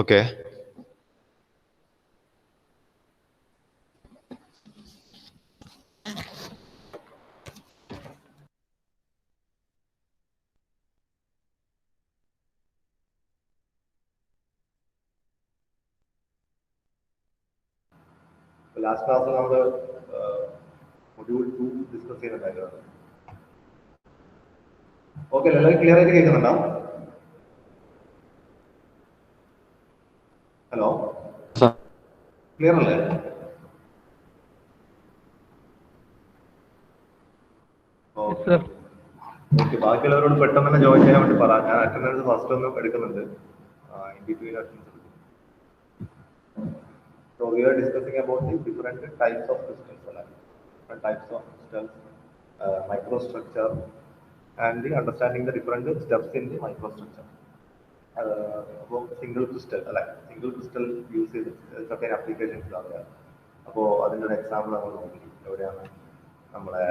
Okay. Last ക്ലാസ്സിൽ നമ്മൾ module 2 discuss ചെയ്യുന്നുണ്ടായിരുന്നു. ഓക്കെ, എല്ലാവരും ക്ലിയർ ആയിട്ട് കേൾക്കുന്നുണ്ടോ? ഹലോ, ക്ലിയർ അല്ലേ? ഓക്കെ, ബാക്കിയുള്ളവരോട് പെട്ടെന്ന് തന്നെ ജോയിൻ ചെയ്യാൻ വേണ്ടി പറ. ഞാൻ അറ്റൻഡൻസ് ഫസ്റ്റ് ഒന്നും എടുക്കുന്നുണ്ട്. In between attendance. So we are discussing about the different types of crystals, different types of crystals, microstructure, and the understanding the different steps in the microstructure. Single crystal അല്ലെ, single crystal use ചെയ്ത് certain applications ആണ്. അപ്പോൾ അതിൻ്റെ ഒരു example നമ്മൾ നോക്കി. എവിടെയാണ് നമ്മളെ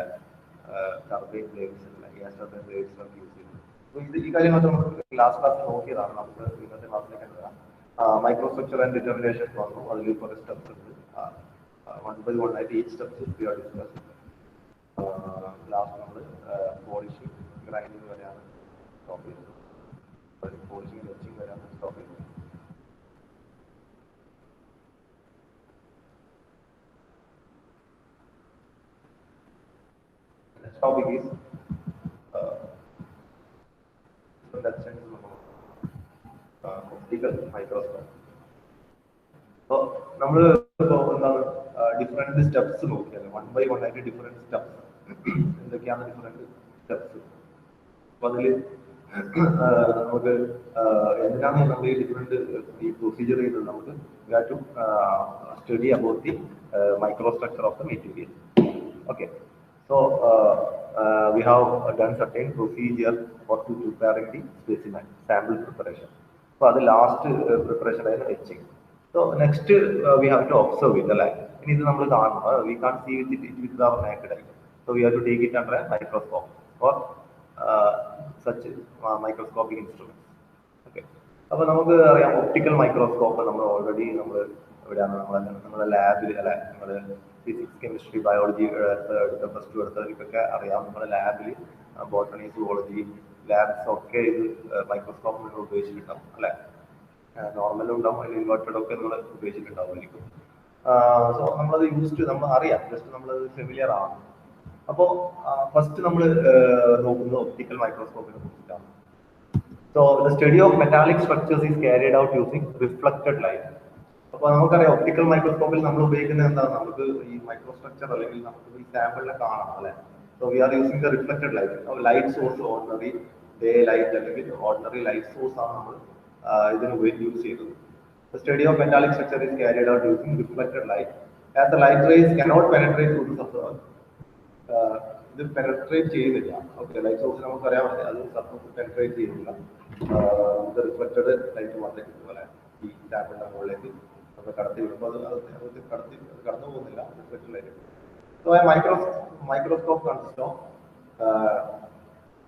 turbine blades gas turbine blades ഒക്കെ യൂസ് ചെയ്യുന്നത്. അപ്പോൾ ഈ കാര്യങ്ങളൊക്കെ നമുക്ക് ലാസ്റ്റ് ക്ലാസ് നോക്കിയതാണ്. നമുക്ക് ഇന്നത്തെ ക്ലാസ്സിലേക്ക് എന്താ മൈക്രോസ്ട്രക്ചർ ആൻഡ് ഡിറ്റർമിനേഷൻ വന്നു. അതിൽ കുറേ സ്റ്റെപ്സ് ഉണ്ട്. 1 by 1 ആയിട്ട് ഈച്ച് സ്റ്റെപ്സ് ഡിസ്കസ്. ലാസ്റ്റ് നമ്മൾ പോളിഷിംഗ് ഗ്രൈൻഡിങ് വരെയാണ് സ്റ്റോപ്പ് ചെയ്തത്. പോളിഷിംഗ് ടച്ചിങ് വരെയാണ് സ്റ്റോപ്പ് ചെയ്തത്. Next topic is optical microscope. അപ്പോൾ നമ്മൾ ഇപ്പോൾ എന്താണ് ഡിഫറെന്റ് സ്റ്റെപ്സ് നോക്കിയാൽ 1 by 1 ആയിട്ട് ഡിഫറെന്റ് സ്റ്റെപ്സ് എന്തൊക്കെയാണ് ഡിഫറെന്റ് സ്റ്റെപ്സ്. അപ്പൊ അതില് നമുക്ക് എന്തിനാണ് നമ്മൾ ഈ ഡിഫറെന്റ് ഈ പ്രൊസീജിയർ ചെയ്തത്? നമുക്ക് we have to study about the microstructure of the material. Okay, so we have done certain procedure for preparing the specimen sample preparation. So അത് ലാസ്റ്റ് പ്രിപ്പറേഷൻ ആയിരുന്നു etching. So next we have to observe it, അല്ലേ? ഇനി ഇത് നമ്മൾ കാണണം. We can't see it with our naked eye. So we have to take it under a microscope or such microscopic instruments. Okay, അപ്പോൾ നമുക്ക് അറിയാം optical microscope നമ്മൾ already എവിടെയാണ് നമ്മുടെ ലാബിൽ അല്ലെ, നമ്മൾ ഫിസിക്സ് കെമിസ്ട്രി ബയോളജി എടുത്ത പ്ലസ് 2 എടുത്തവർക്കൊക്കെ അറിയാം. നമ്മുടെ ലാബിൽ ബോട്ടണി സുവോളജി ലാബ്സ് ഒക്കെ ഇത് മൈക്രോസ്കോപ്പ് നിങ്ങൾ ഉപയോഗിച്ചിട്ടുണ്ടാവും അല്ലെ. നോർമലും ഉണ്ടാവും, അതിൽ ഇൻവേർട്ടഡ് ഒക്കെ നമ്മൾ ഉപയോഗിച്ചിട്ടുണ്ടാവുമായിരിക്കും. സോ നമ്മളത് നമ്മൾ അറിയാം, ജസ്റ്റ് നമ്മളത് ഫെമിലിയർ ആണ്. അപ്പോൾ ഫസ്റ്റ് നമ്മൾ നോക്കുന്നത് ഒപ്റ്റിക്കൽ മൈക്രോസ്കോപ്പിനെ കുറിച്ചിട്ടാണ്. So the study of metallic structures is carried out using reflected light. അപ്പോൾ നമുക്കറിയാം ഒപ്റ്റിക്കൽ മൈക്രോസ്കോപ്പിൽ നമ്മൾ ഉപയോഗിക്കുന്നത് എന്താണ്? നമുക്ക് ഈ മൈക്രോസ്ട്രക്ചർ അല്ലെങ്കിൽ നമുക്ക് ഈ സാമ്പിളിനെ കാണാം അല്ലെ. So we are using the reflected light. Light source ordinary day light അല്ലെങ്കിൽ ഓർഡിനറി ലൈറ്റ് സോഴ്സ് ആണ് നമ്മൾ ഇതിന് യൂസ് ചെയ്തത്. The study of metallic structure is carried out using reflected light. As the light rays cannot penetrate through the surface, ഇത് penetrate ചെയ്യുന്നില്ല. Okay, light source നമുക്കറിയാം അത് surface penetrate ചെയ്യുന്നില്ല. ഇത് റിഫ്ലക്റ്റഡ് ലൈറ്റ് മാത്രമേ കിട്ടുമല്ലേ ഈ സാമ്പിളിന്റെ മുകളിലേക്ക് നമ്മൾ കടത്തി വിടുമ്പോൾ അത് കടന്നു പോകുന്നില്ല, reflected light. So microscope consist of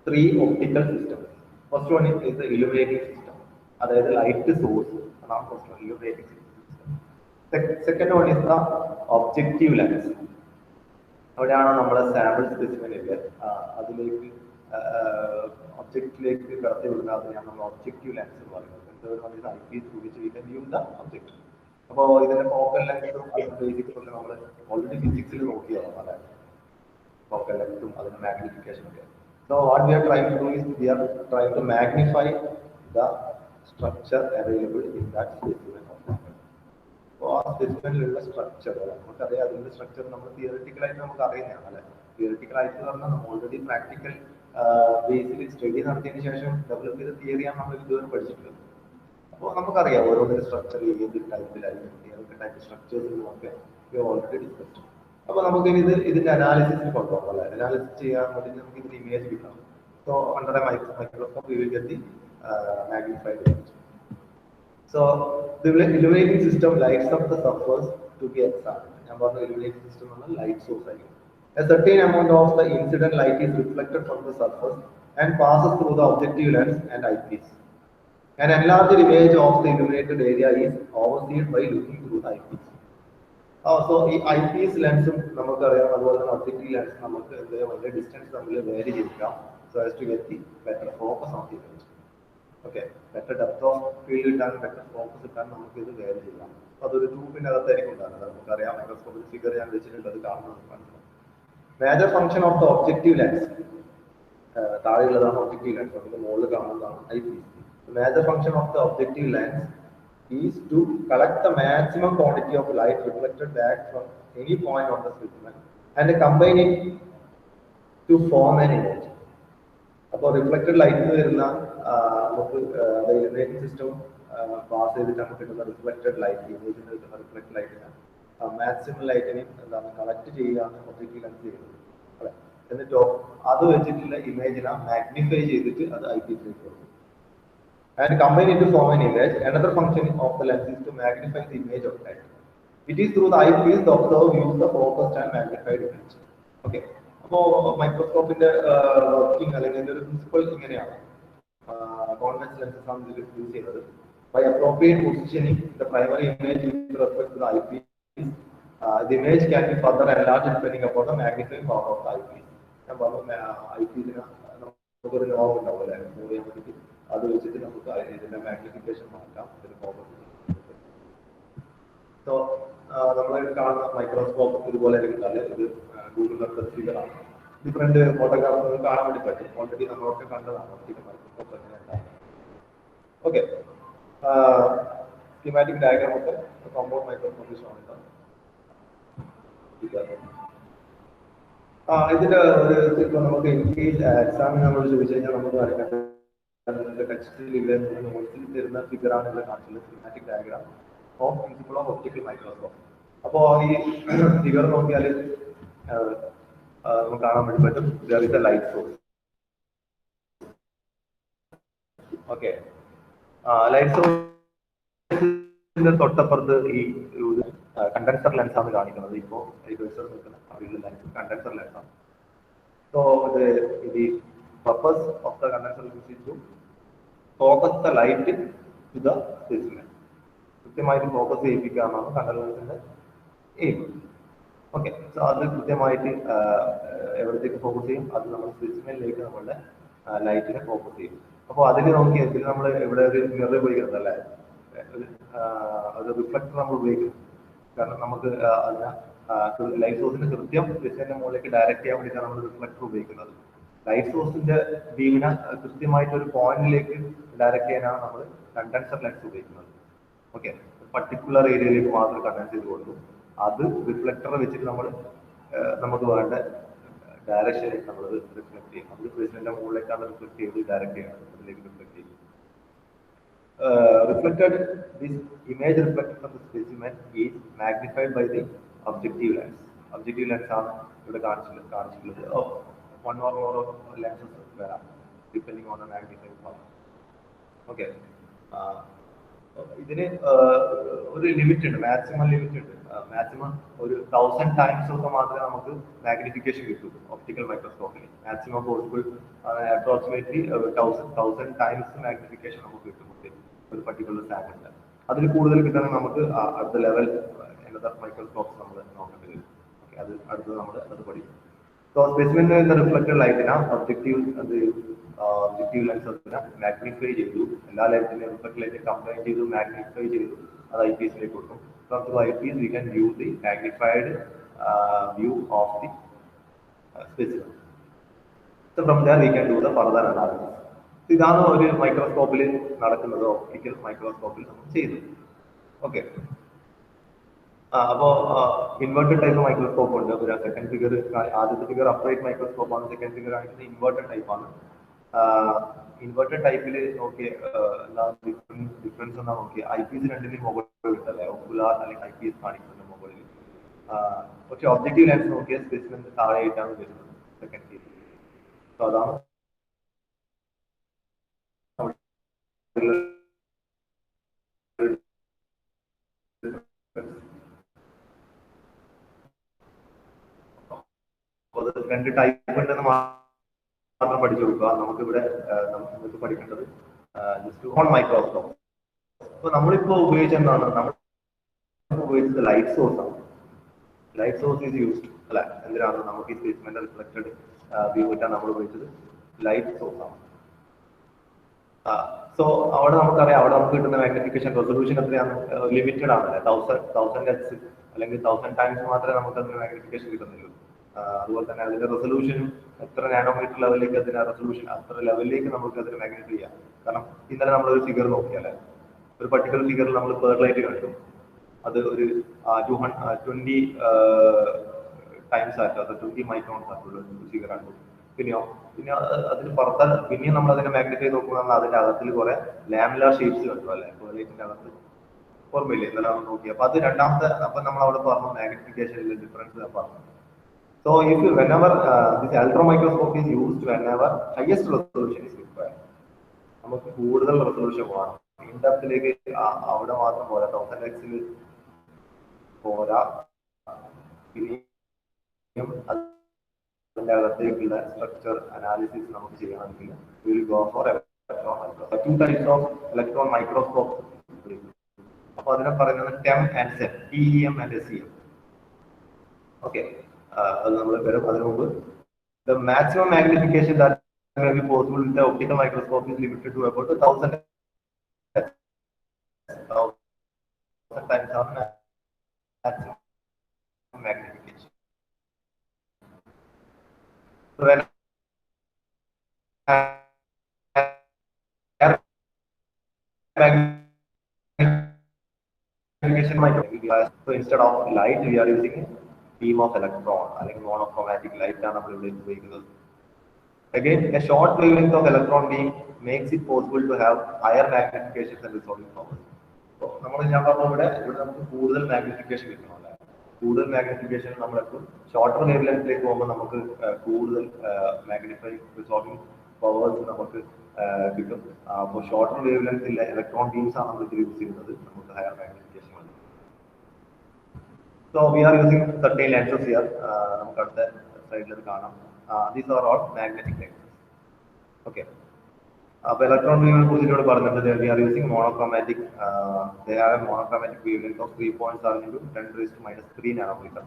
3 optical systems. First one is the illuminating system, അതായത് ലൈറ്റ് സോഴ്സ് അതാണ് first one, illuminating system. Second one is the objective lens. അവിടെയാണ് നമ്മളെ സാമ്പിൾ സ്പെസിമെനില് അതിലേക്ക് ഒബ്ജക്റ്റിലേക്ക് കടത്തി വിടുന്ന അതിനെയാണ് നമ്മൾ ഒബ്ജക്റ്റീവ് ലെൻസ് എന്ന് പറയുന്നത്. Third one is eyepiece through which we can view the object. അപ്പോൾ ഇതിന്റെ ഫോക്കൽ ലെങ്ത്തും ബേസിക്കലി നമ്മൾ ഓൾറെഡി ഫിസിക്സിൽ നോക്കിയതാണ് അല്ലെ, ഫോക്കൽ ലെങ്ത്തും അതിന്റെ മാഗ്നിഫിക്കേഷൻ ഒക്കെ. So what we are trying to do is we are trying to magnify the structure available in that specimen. അപ്പോൾ ആ സ്പെസിമെനിലുള്ള സ്ട്രക്ചർ നമുക്കറിയാം. അതിന്റെ സ്ട്രക്ചർ നമ്മൾ തിയറിറ്റിക്കലായിട്ട് നമുക്ക് അറിയുന്നതാണ് അല്ലെ. തിയറിറ്റിക്കലായിട്ട് പറഞ്ഞാൽ നമ്മൾ ഓൾറെഡി പ്രാക്ടിക്കൽ ബേസിൽ സ്റ്റഡി നടത്തിയതിനു ശേഷം ഡെവലപ്പ് ചെയ്ത തിയറിയാണ് നമ്മൾ ഇതുവരെ പഠിച്ചിട്ടുള്ളത്. അപ്പോൾ നമുക്കറിയാം ഓരോന്നിന്റെ സ്ട്രക്ചർ ഏത് ടൈപ്പിലായിരിക്കും, ഏതൊക്കെ ടൈപ്പ് സ്ട്രക്ചേഴ്സ് ഒക്കെ ഓൾറെഡി ഡിസ്കസ്. അപ്പോൾ നമുക്ക് ഇതിന്റെ അനാലിസിസിൽ കൊണ്ടുപോകാം അല്ലെ. അനാലിസിസ് ചെയ്യാൻ വേണ്ടി നമുക്ക് ഇതിന്റെ ഇമേജ് കിട്ടാം. So under A microscope we will get the magnified image. So the illuminating system lights up the surface to be examined. ഞാൻ പറഞ്ഞു illuminating system എന്നാൽ light source ആയിരിക്കും. A certain amount of the incident light is reflected from the surface and passes through the objective lens and eyepiece. An enlarged image of the illuminated area is overseen by looking through the eyepiece. So ഈ eyepiece ലെൻസും നമുക്കറിയാം, അതുപോലെ തന്നെ objective lens നമുക്ക് വലിയ distance തമ്മിൽ vary ചെയ്യിക്കാം, so as to get the better focus on the image. Okay, better depth of field കിട്ടാൻ, ബെറ്റർ ഫോക്കസ് കിട്ടാൻ നമുക്ക് ഇത് വേരി ചെയ്യാം. അപ്പോൾ അതൊരു ട്യൂബിനകത്തായിരിക്കും ഉണ്ടാകുന്നത്. നമുക്കറിയാം, മൈക്രോസ്കോപ്പിൽ ഫിഗർ ഞാൻ വെച്ചിട്ടുണ്ട്, അത് കാണുന്നത് മനസ്സിലാവും. Major function of the objective lens, താഴെയുള്ളതാണ് ഒബ്ജക്റ്റീവ് ലെൻസ്, നമുക്ക് മുകളിൽ കാണുന്നതാണ് eyepiece. Major function of the objective lens is to collect the maximum quantity of light reflected back from any point on the specimen and combine it to form an image. അപ്പോൾ reflected light വരുന്ന നമുക്ക് imaging system pass ചെയ്തിട്ട് നമുക്ക് കിട്ടുന്ന reflected light, ഇമേജിന് കിട്ടുന്ന reflected ലൈറ്റിന് maximum ലൈറ്റിനെ എന്താണ് collect ചെയ്യുകയാണ് objective lens ചെയ്യുന്നത്. അല്ലെ, എന്നിട്ടോ അത് വെച്ചിട്ടുള്ള ഇമേജിനെ മാഗ്നിഫൈ ചെയ്തിട്ട് അത് ഐപീസിലേക്ക് കൊടുക്കും and combine it to form an image. Another function of the lens is to magnify the image of light. It is through the eyepiece the observer views the focused and magnified image. Okay, അപ്പോൾ മൈക്രോസ്കോപ്പിന്റെ working അല്ലെങ്കിൽ ഇതിന്റെ ഒരു principal ഇങ്ങനെയാണ്. Convex lenses ആണ് ഇതിൽ use ചെയ്യുന്നത്. By appropriate positioning the primary image with respect to the eyepiece, the image can be further enlarged depending upon the magnifying power of the eyepiece. ഞാൻ പറഞ്ഞു ഐപീസിന് നമുക്കൊരു നോബ് ഉണ്ടാവില്ല, മൂവ് ചെയ്യാൻ വേണ്ടിയിട്ട്. അത് വെച്ചിട്ട് നമുക്ക് ഇതിന്റെ മാഗ്നിഫിക്കേഷൻ മാറ്റാം, ഇതിന്റെ ഫോക്കസ്. സോ നമ്മൾ കാണുന്ന മൈക്രോസ്കോപ്പ് ഇതുപോലെ ഉണ്ടാല്, ഇത് ഗൂഗിൾ എർത്ത് ഫിഗറാണ്. ഡിഫറെന്റ് ഫോട്ടോഗ്രാഫ് നമുക്ക് കാണാൻ വേണ്ടി പറ്റും. ഓൾറെഡി നമ്മളൊക്കെ കണ്ടതാണ് ഒപ്റ്റിക്കൽ മൈക്രോസ്കോപ്പ് എങ്ങനെ ഉണ്ടാകും. ഓക്കെ, സ്കീമാറ്റിക് ഡയഗ്രാം ഒക്കെ കോമ്പൗണ്ട് മൈക്രോസ്കോപ്പ് ഷോ ആണ്. ഇതിന്റെ ഒരു ഇപ്പൊ നമുക്ക് എക്സാമിന് നമ്മൾ ചോദിച്ചു കഴിഞ്ഞാൽ നമുക്ക് അറിയാം ടെക്സ്റ്റിൽ തരുന്ന ഫിഗറാണ് ഇവിടെ കാണിച്ചത്, schematic diagram of principle of optical microscope. അപ്പോൾ ഈ ഫിഗർ നോക്കിയാൽ നമുക്ക് കാണാൻ വേണ്ടി പറ്റും there is a light source. Okay, light സോഴ്സിന്റെ തൊട്ടപ്പുറത്ത് ഈ കണ്ടൻസർ ലെൻസ് ആണ് കാണിക്കുന്നത്. ഇപ്പോൾ നിൽക്കുന്ന ലെൻസ് കണ്ടൻസർ ലെൻസ് ആണ്. So the purpose of the condenser lens is to focus the light to the specimen. കൃത്യമായിട്ട് ഫോക്കസ് ചെയ്യിപ്പിക്കാനാണ് കണ്ടൻസർ ലെൻസിന്റെ എയിം. ഓക്കെ, സോ അത് കൃത്യമായിട്ട് എവിടത്തേക്ക് ഫോക്കസ് ചെയ്യും, അത് നമ്മൾ സ്പെസിമെനിലേക്ക് നമ്മളുടെ ലൈറ്റിനെ ഫോക്കസ് ചെയ്യും. അപ്പോൾ അതിൽ നോക്കി ഇതിൽ നമ്മൾ ഇവിടെ ഒരു മിറർ ഉപയോഗിക്കുന്നത് അല്ലേ, അത് റിഫ്ലക്ടർ നമ്മൾ ഉപയോഗിക്കുന്നു. കാരണം നമുക്ക് അതിനെ ലൈറ്റ് സോഴ്സിന്റെ കൃത്യം സ്പെസിമെന്റെ മുകളിലേക്ക് ഡയറക്റ്റ് ചെയ്യാൻ വേണ്ടിയിട്ടാണ് നമ്മൾ റിഫ്ലക്ടർ ഉപയോഗിക്കുന്നത്. ലൈറ്റ് സോഴ്സിന്റെ ബീമിനെ കൃത്യമായിട്ട് ഒരു പോയിന്റിലേക്ക് ഡയറക്റ്റ് ചെയ്യാനാണ് നമ്മൾ കണ്ടൻസർ ലെൻസ് ഉപയോഗിക്കുന്നത്. ഓക്കെ, പർട്ടിക്കുലർ ഏരിയയിലേക്ക് മാത്രം കണ്ടൻസ് ചെയ്ത് കൊടുക്കും. അത് റിഫ്ലക്ടർ വെച്ചിട്ട് നമ്മൾ നമുക്ക് വേണ്ട ഡയറക്ഷനിലേക്ക് നമ്മൾ റിഫ്ലക്ട് ചെയ്യും. അത് സ്പെസിമെന്റെ മുകളിലേക്കാണ് റിഫ്ലക്ട് ചെയ്ത് ഡയറക്റ്റ് ചെയ്യണം, അതിലേക്ക് റിഫ്ലക്ട് ചെയ്യും. Reflected, this image reflected from the specimen is magnified by the objective lens. Objective lens ആണ് ഇവിടെ കാണിച്ചിട്ടുള്ളത്. One or more lenses വരാം depending on the magnifying power. Okay, ഇതിന് ഒരു ലിമിറ്റ് ഉണ്ട്, മാക്സിമം ലിമിറ്റ് ഉണ്ട്. മാക്സിമം ഒരു 1000 times ഒക്കെ മാത്രമേ നമുക്ക് മാഗ്നിഫിക്കേഷൻ കിട്ടൂ ഒപ്റ്റിക്കൽ മൈക്രോസ്കോപ്പിൽ. Maximum possible approximately 1000 times magnification നമുക്ക് കിട്ടും ഒരു പർട്ടിക്കുലർ സാമ്പിളിന്. അതിൽ കൂടുതൽ കിട്ടണമെങ്കിൽ നമുക്ക് അടുത്ത ലെവൽ മൈക്രോസ്കോപ്സ് നമ്മൾ നോക്കേണ്ടി വരും. ഓക്കെ, അത് അടുത്തത് നമ്മൾ അത് പഠിക്കും. സോ സ്പെസിമെനിൽ നിന്ന് റിഫ്ലക്റ്റഡ് ലൈറ്റിനെ ഒബ്ജക്റ്റീവ് ലെൻസ് അതിനെ മാഗ്നിഫൈ ചെയ്തു, എല്ലാ ലൈറ്റിനെയും റിഫ്ലക്റ്റഡ് ലൈറ്റിനെ കമ്പൈൻ ചെയ്തു, മാഗ്നിഫൈ ചെയ്തു, അത് ഐപീസിലേക്ക് കൊടുക്കും. From the eyepiece we can view the magnified view of the specimen. So from there we can do the further analysis. ഇതാണ് ഒരു മൈക്രോസ്കോപ്പിൽ നടക്കുന്നത്, ഒപ്റ്റിക്കൽ മൈക്രോസ്കോപ്പിൽ നമ്മൾ ചെയ്യുന്നത്. ഓക്കെ, അപ്പോൾ ഇൻവേർട്ടഡ് ടൈപ്പ് മൈക്രോസ്കോപ്പ് ഉണ്ട്. ഒരു സെക്കൻഡ് ഫിഗർ, ആദ്യത്തെ ഫിഗർ അപ്രൈറ്റ് മൈക്രോസ്കോപ്പ് ആണ്, സെക്കൻഡ് ഫിഗർ കാണിക്കുന്നത് ഇൻവേർട്ടഡ് ടൈപ്പ് ആണ്. ഇൻവേർട്ടഡ് ടൈപ്പിൽ നോക്കിയ എന്താ ഡിഫറൻസ് എന്നാ നോക്കിയ ഐപീസ് രണ്ടിനും മുകളിൽ ഉണ്ടല്ലേ, ഒക്കുലാർ അല്ലെങ്കിൽ ഐപീസ് കാണിക്കുന്നത് മുകളിൽ. പക്ഷെ ഒബ്ജക്റ്റീവ് ലെൻസ് നോക്കിയ സ്പെസിമെൻ താഴെയായിട്ടാണ് വരുന്നത് സെക്കൻഡ് ഫിഗർ. സോ അതാണ് രണ്ട് ടൈപ്പ് ഉണ്ടെന്ന് മാത്രം പഠിച്ചു കൊടുക്കുക. നമുക്കിവിടെ നമുക്ക് പഠിക്കേണ്ടത് ജസ്റ്റ് ഓൺ മൈക്രോസ്കോപ്പ്. അപ്പൊ നമ്മളിപ്പോ ഉപയോഗിച്ചെന്താണ്, നമ്മൾ ഉപയോഗിച്ചത് ലൈറ്റ് സോഴ്സ് ആണ്. ലൈറ്റ് സോഴ്സ് ഈസ് യൂസ്ഡ് അല്ല, എന്തിനാണ് നമുക്ക് ഈ സ്പെസിമെന്റ് റിഫ്ലക്റ്റഡ് വ്യൂ കിട്ടാൻ നമ്മൾ ഉപയോഗിച്ചത് ലൈറ്റ് സോഴ്സ് ആണ്. സോ അവിടെ നമുക്കറിയാം, അവിടെ നമുക്ക് കിട്ടുന്ന മാഗ്നിഫിക്കേഷൻ റെസൊല്യൂഷൻ എത്രയാണ്, ലിമിറ്റഡ് ആണ്. 1000 X അല്ലെങ്കിൽ 1000 ടൈംസ് മാത്രമേ നമുക്ക് അതിന് മാഗ്നിഫിക്കേഷൻ കിട്ടുന്നുള്ളൂ. അതുപോലെ തന്നെ അതിന്റെ റെസൊല്യൂഷനും എത്ര നാനോമീറ്റർ ലെവലിലേക്ക് അതിന്റെ റെസൊല്യൂഷൻ, അത്ര ലെവലിലേക്ക് നമുക്ക് അതിന് മാഗ്നിഫൈ ചെയ്യാം. കാരണം ഇന്നലെ നമ്മളൊരു ഫിഗർ നോക്കിയാൽ ഒരു പർട്ടിക്കുലർ ഫിഗറിൽ നമ്മൾ പേർലൈറ്റ് കണ്ടു, അത് ഒരു 20 ടൈംസ് ആയിട്ട്, അത് 20 മൈക്രോൺസ് ആയിട്ടുള്ള ഒരു ഫിഗർ കണ്ടു. പിന്നെ അതിന് പുറത്ത് പിന്നെയും നമ്മൾ അതിനെ മാഗ്നിഫൈ നോക്കുമ്പോൾ അതിന്റെ അകത്തിൽ കുറെ ലാമിനാർ ഷേപ്സ് കണ്ടു അല്ലെ, പേർലൈറ്റിന്റെ അകത്ത്. ഓർമ്മയില്ലേ ഇന്നലെ നമ്മൾ നോക്കി. അപ്പൊ അത് രണ്ടാമത്തെ, അപ്പൊ നമ്മൾ അവിടെ പറഞ്ഞു മാഗ്നിഫിക്കേഷനിലെ ഡിഫറൻസ് പറഞ്ഞു. So if you, whenever this ultra microscope is used, whenever highest resolution is required, നമുക്ക് കൂടുതൽ റെസൊല്യൂഷൻ വേണം. ഇൻഡെപ്തിലേക്ക് അവിടെ മാത്രം പോരാ, 1000 X പോരാ, പിന്നെയും അതിന്റെ അകത്തേക്കുള്ള സ്ട്രക്ചർ അനാലിസിസ് നമുക്ക് ചെയ്യണമെങ്കിൽ we will go for electron microscope. Two types of electron microscopes. അപ്പൊ അതിനെ പറയുന്നത് TEM and SEM, TEM and SEM. Okay. അത് നമ്മൾ വരും. അതിനു മുമ്പ് the maximum magnification that may be possible with the optical microscope is limited to about 1000 times of maximum magnification. So when magnification microscope, so instead of light we are using beam of electron അല്ലെങ്കിൽ monochromatic light ആണ് നമ്മൾ ഇവിടെ ഉപയോഗിക്കുന്നത്. Again, a short wavelength of electron beam makes it possible to have higher magnification and resolving power. So നമ്മൾ ഞാൻ പറഞ്ഞ ഇവിടെ നമുക്ക് കൂടുതൽ മാഗ്നിഫിക്കേഷൻ കിട്ടണമല്ലേ. കൂടുതൽ മാഗ്നിഫിക്കേഷൻ നമ്മളെപ്പോൾ ഷോർട്ടർ വേവ് ലെങ്ത്തിലേക്ക് പോകുമ്പോൾ നമുക്ക് കൂടുതൽ മാഗ്നിഫൈ റിസോൾവിംഗ് പവേഴ്സ് നമുക്ക് കിട്ടും. അപ്പോൾ ഷോർട്ടർ വേവ് ലെങ്ത്തിലെ ഇലക്ട്രോൺ ബീംസ് ആണ് നമ്മൾ യൂസ് ചെയ്യുന്നത്, നമുക്ക് ഹയർ മാഗ്നിഫിക്കേഷൻ വേണ്ടി. So we are using certain lenses here. നമുക്ക് അടുത്ത സ്ലൈഡിൽ കാണാം. These are all magnetic lenses. Okay. അപ്പോൾ ഇലക്ട്രോൺ ബീമിനെ കുറിച്ചിട്ട് പറഞ്ഞിട്ടുണ്ട്. We are using monochromatic. They have a monochromatic wavelength of 3.7 into 10⁻³ nanometer,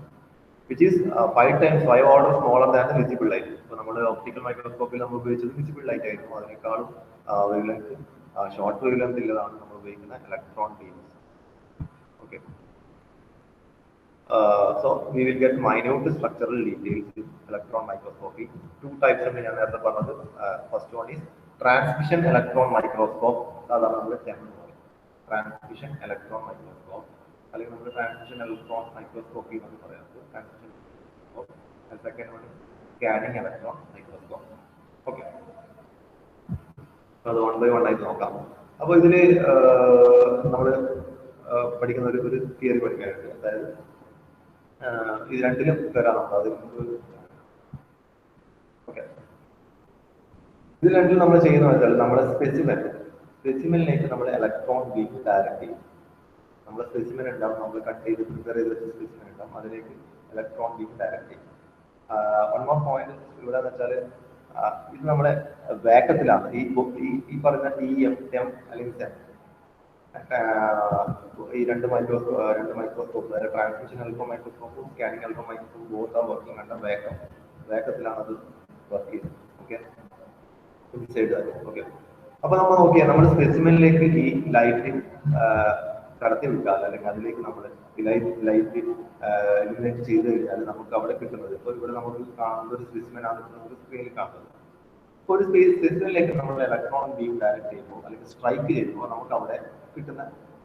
which is 5 orders smaller than the visible light. അപ്പോൾ നമ്മൾ optical മൈക്രോസ്കോപ്പിൽ നമ്മൾ ഉപയോഗിച്ചത് വിസിബിൾ ലൈറ്റ് ആയിരുന്നു. അതിനേക്കാളും wave length, short wave length ഉള്ളതാണ് നമ്മൾ ഉപയോഗിക്കുന്ന electron beams. Okay. So we will get minute structural details in electron microscopy. Two types of ഞാൻ നേരത്തെ പറഞ്ഞത്. First one is transmission electron microscope. അതാണ് നമ്മുടെ TEM. Transmission electron microscope അല്ലെങ്കിൽ നമ്മൾ transmission electron microscopy എന്ന് പറയുന്നത് transmission microscope. And second one is scanning electron microscope. Okay. അത് one by one ആയിട്ട് നോക്കാം. അപ്പോൾ ഇതില് നമ്മൾ പഠിക്കുന്ന ഒരു തിയറി പഠിക്കാനുണ്ട്. അതായത് ഇത് രണ്ടിലും തരാറുണ്ട്. അതിൽ ഓക്കെ, ഇത് രണ്ടിലും നമ്മൾ ചെയ്യുന്ന വെച്ചാൽ നമ്മുടെ സ്പെസിമെനിലേക്ക് നമ്മൾ ഇലക്ട്രോൺ ബീം ഡയറക്റ്റ് ചെയ്യും. നമ്മുടെ സ്പെസിമെൻ ഉണ്ടാവും, നമ്മൾ കട്ട് ചെയ്ത് പ്രിപ്പയർ ചെയ്ത് വെച്ച സ്പെസിമെൻ ഉണ്ടാവും, അതിലേക്ക് ഇലക്ട്രോൺ ബീം ഡയറക്റ്റ് ചെയ്യും. വൺ മോർ പോയിന്റ് ഇവിടെ എന്ന് വെച്ചാൽ ഇത് നമ്മുടെ വേക്കത്തിലാണ്. ഈ പറയുന്ന TEM അല്ലെങ്കിൽ SEM, ഈ രണ്ട് മൈക്രോസ്കോപ്പ്, ട്രാൻസ്മിഷൻ അൽഫോ മൈക്രോസ്കോപ്പും സ്കാനിങ് അൽഫോ മൈക്രോസ്കോപ്പും ബോത്ത് ആർ വർക്കിംഗ് അണ്ടർ വേക്കത്തിലാണ് അത് വർക്ക് ചെയ്യുന്നത്. Okay, okay. അപ്പൊ നമ്മൾ നോക്കിയാൽ നമ്മുടെ സ്പെസിമെനിലേക്ക് ഈ ലൈറ്റ് കടത്തി വിട്ടാൽ അല്ലെങ്കിൽ അതിലേക്ക് നമ്മൾ ലൈറ്റ് ഇലുമിനേറ്റ് ചെയ്ത് കഴിഞ്ഞാൽ നമുക്ക് അവിടെ കിട്ടുന്നത്, ഇപ്പോൾ ഇവിടെ നമുക്ക് കാണുന്ന ഒരു സ്പെസിമെനാണ് നമുക്ക് സ്ക്രീനിൽ കാണുന്നത്. ഇപ്പോൾ ഒരു സ്പെസിമെനിലേക്ക് നമ്മൾ ഇലക്ട്രോൺ ബീം ഡയറക്റ്റ് ചെയ്യുമ്പോൾ അല്ലെങ്കിൽ സ്ട്രൈക്ക് ചെയ്യുമ്പോൾ നമുക്ക് അവിടെ കിട്ടുന്ന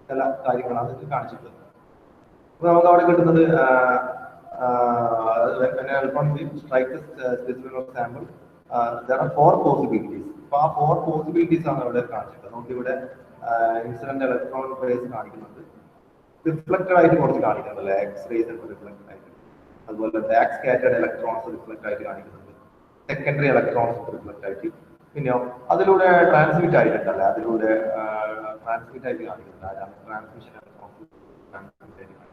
ചില കാര്യങ്ങളാണ് ഇത് കാണിച്ചിട്ടുള്ളത്. അപ്പൊ നമുക്ക് അവിടെ കിട്ടുന്നത് electron beam strikes specimen of sample, there are 4 possibilities. അപ്പൊ ആ 4 possibilities ആണ് ഇവിടെ കാണിച്ചിട്ടുള്ളത്. നമുക്ക് ഇവിടെ ഇൻസിഡന്റ് ഇലക്ട്രോൺ റേസ് കാണിക്കുന്നുണ്ട്, റിഫ്ലക്റ്റഡ് ആയിട്ട് കുറച്ച് കാണിക്കുന്നുണ്ട്, എക്സ്റേസ് റിഫ്ലക്റ്റഡ് ആയിട്ട്, അതുപോലെ ബാക്ക് സ്കാറ്റേർഡ് ഇലക്ട്രോൺസ് റിഫ്ലക്റ്റ് ആയിട്ട് കാണിക്കുന്നുണ്ട്, സെക്കൻഡറി ഇലക്ട്രോൺസ് റിഫ്ലക്റ്റ് ആയിട്ട്, പിന്നെയോ അതിലൂടെ ട്രാൻസ്മിറ്റ് ആയിട്ടുണ്ടല്ലേ, അതിലൂടെ ട്രാൻസ്മിറ്റ് ആയിട്ട് കാണിക്കുന്നുണ്ട്. അതാണ് ട്രാൻസ്മിഷൻ ഇലക്ട്രോൺസ് ട്രാൻസ്മിറ്റ് ആയിട്ട് കാണിക്കുന്നത്.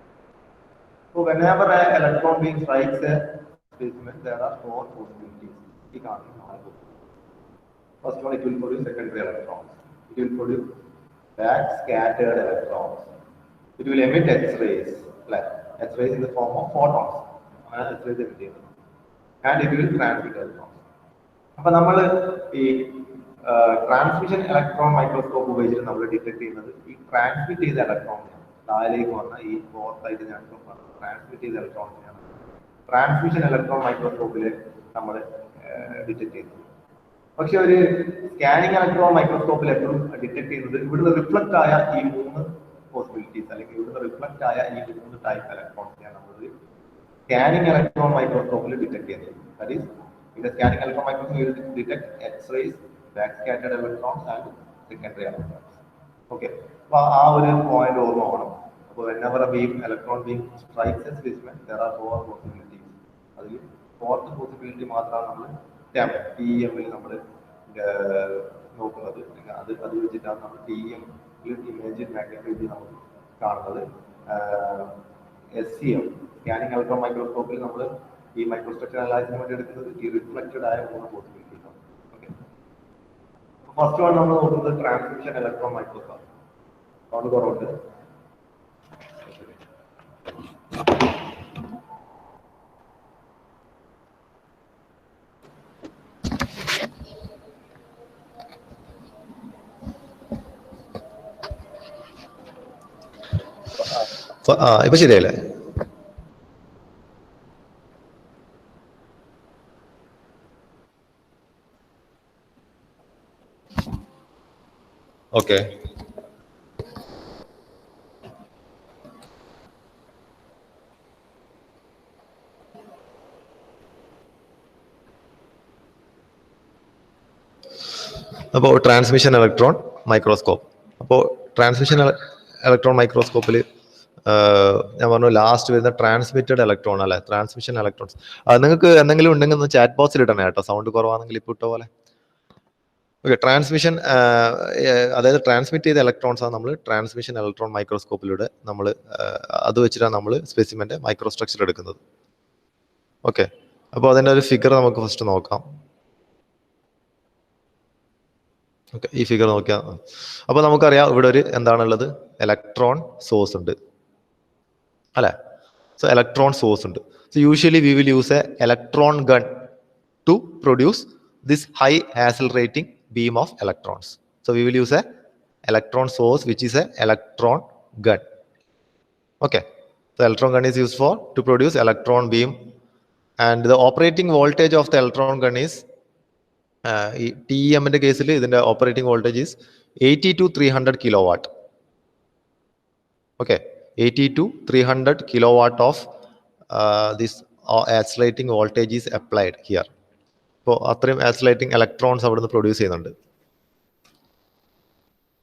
So whenever an electron beam strikes a specimen, there are 4 possibilities. First one, it will produce secondary electrons. It will produce backscattered electrons. It will emit X-rays, like X-rays in the form of photons. X-rays emit ചെയ്യുന്നത്. And it will transmit electrons. അപ്പോൾ നമ്മൾ ഈ transmission electron microscope ഉപയോഗിച്ചിട്ട് നമ്മൾ detect ചെയ്യുന്നത് ഈ transmit ചെയ്ത ഇലക്ട്രോണിനെയാണ്. താഴേക്ക് വന്ന ഈ ഫോർത്തായിട്ട് ഞാൻ ട്രാൻസ്മിറ്റ് ചെയ്ത ഇലക്ട്രോണിനെയാണ് ട്രാൻസ്മിഷൻ ഇലക്ട്രോൺ മൈക്രോസ്കോപ്പിൽ നമ്മൾ ഡിറ്റക്ട് ചെയ്യുന്നത്. പക്ഷെ ഒരു സ്കാനിങ് ഇലക്ട്രോൺ മൈക്രോസ്കോപ്പിൽ എപ്പോഴും ഡിറ്റക്ട് ചെയ്യുന്നത് ഇവിടുന്ന് റിഫ്ലക്ട് ആയ ഈ 3 പോസിബിലിറ്റീസ് അല്ലെങ്കിൽ ഇവിടുന്ന് റിഫ്ലക്ട് ആയ ഈ 3 ടൈപ്പ് ഇലക്ട്രോൺസിനെയാണ് നമ്മൾ സ്കാനിങ് ഇലക്ട്രോൺ മൈക്രോസ്കോപ്പിൽ ഡിറ്റക്ട് ചെയ്യുന്നത്. That is in the scanning electron microscope, you will detect X-rays, backscattered electrons, and secondary electrons. Okay. So, this point over. So, whenever a electron beam strikes a specimen, there are 4 possibilities. That is, 4th possibility matra nammal TEM il nammal നോക്കുന്നത്. അത് വെച്ചിട്ടാണ് നമ്മൾ TEM image magnified നമ്മൾ കാണുന്നത്. SCM scanning electron മൈക്രോസ്കോപ്പിൽ നമ്മൾ ഈ microstructure അനാലിസിസിന് വേണ്ടി എടുക്കുന്നത് ഈ റിഫ്ലക്റ്റഡ് ആയ 3 പോസിബിലിറ്റീസ് ആണ്. ഓക്കെ, ഫസ്റ്റ് വൺ നമ്മൾ നോക്കുന്നത് ട്രാൻസ്മിഷൻ ഇലക്ട്രോൺ മൈക്രോസ്കോപ്പ്. അതുകൊണ്ട് കുറവുണ്ട്. ഇപ്പൊ ശരിയല്ലേ? Okay. അപ്പോൾ ട്രാൻസ്മിഷൻ ഇലക്ട്രോൺ മൈക്രോസ്കോപ്പ്. അപ്പോൾ ട്രാൻസ്മിഷൻ ഇലക്ട്രോൺ മൈക്രോസ്കോപ്പിൽ ഞാൻ പറഞ്ഞു ലാസ്റ്റ് വരുന്ന ട്രാൻസ്മിറ്റഡ് ഇലക്ട്രോൺ അല്ലെ, ട്രാൻസ്മിഷൻ ഇലക്ട്രോൺസ്. നിങ്ങൾക്ക് എന്തെങ്കിലും ഉണ്ടെങ്കിൽ ഒന്ന് ചാറ്റ് ബോക്സിൽ ഇടണേ കേട്ടോ, സൗണ്ട് കുറവാണെങ്കിൽ ഇപ്പോൾ ഇട്ട പോലെ. ഓക്കെ, ട്രാൻസ്മിഷൻ അതായത് ട്രാൻസ്മിറ്റ് ചെയ്ത ഇലക്ട്രോൺസ് ആണ് നമ്മൾ ട്രാൻസ്മിഷൻ ഇലക്ട്രോൺ മൈക്രോസ്കോപ്പിലൂടെ നമ്മൾ അത് വെച്ചിട്ടാണ് നമ്മൾ സ്പെസിമെന്റെ മൈക്രോസ്ട്രക്ചർ എടുക്കുന്നത്. ഓക്കെ, അപ്പോൾ അതിൻ്റെ ഒരു ഫിഗർ നമുക്ക് ഫസ്റ്റ് നോക്കാം. ഓക്കെ, ഈ ഫിഗർ നോക്കിയാൽ അപ്പോൾ നമുക്കറിയാം ഇവിടെ ഒരു എന്താണുള്ളത്, ഇലക്ട്രോൺ സോഴ്സ് ഉണ്ട് അല്ലെ. സോ ഇലക്ട്രോൺ സോഴ്സ് ഉണ്ട്. So usually we will use a electron gun to produce this high accelerating beam of electrons. So we will use a electron source which is a electron gun. Okay, the electron gun is used for to produce electron beam, and the operating voltage of the electron gun is TEM in the case the operating voltage is 80 to 300 kilowatt. Okay, 80 to 300 kilowatt of this accelerating voltage is applied here. അപ്പോൾ അത്രയും accelerating electrons അവിടെ നിന്ന് produce ചെയ്യുന്നുണ്ട്.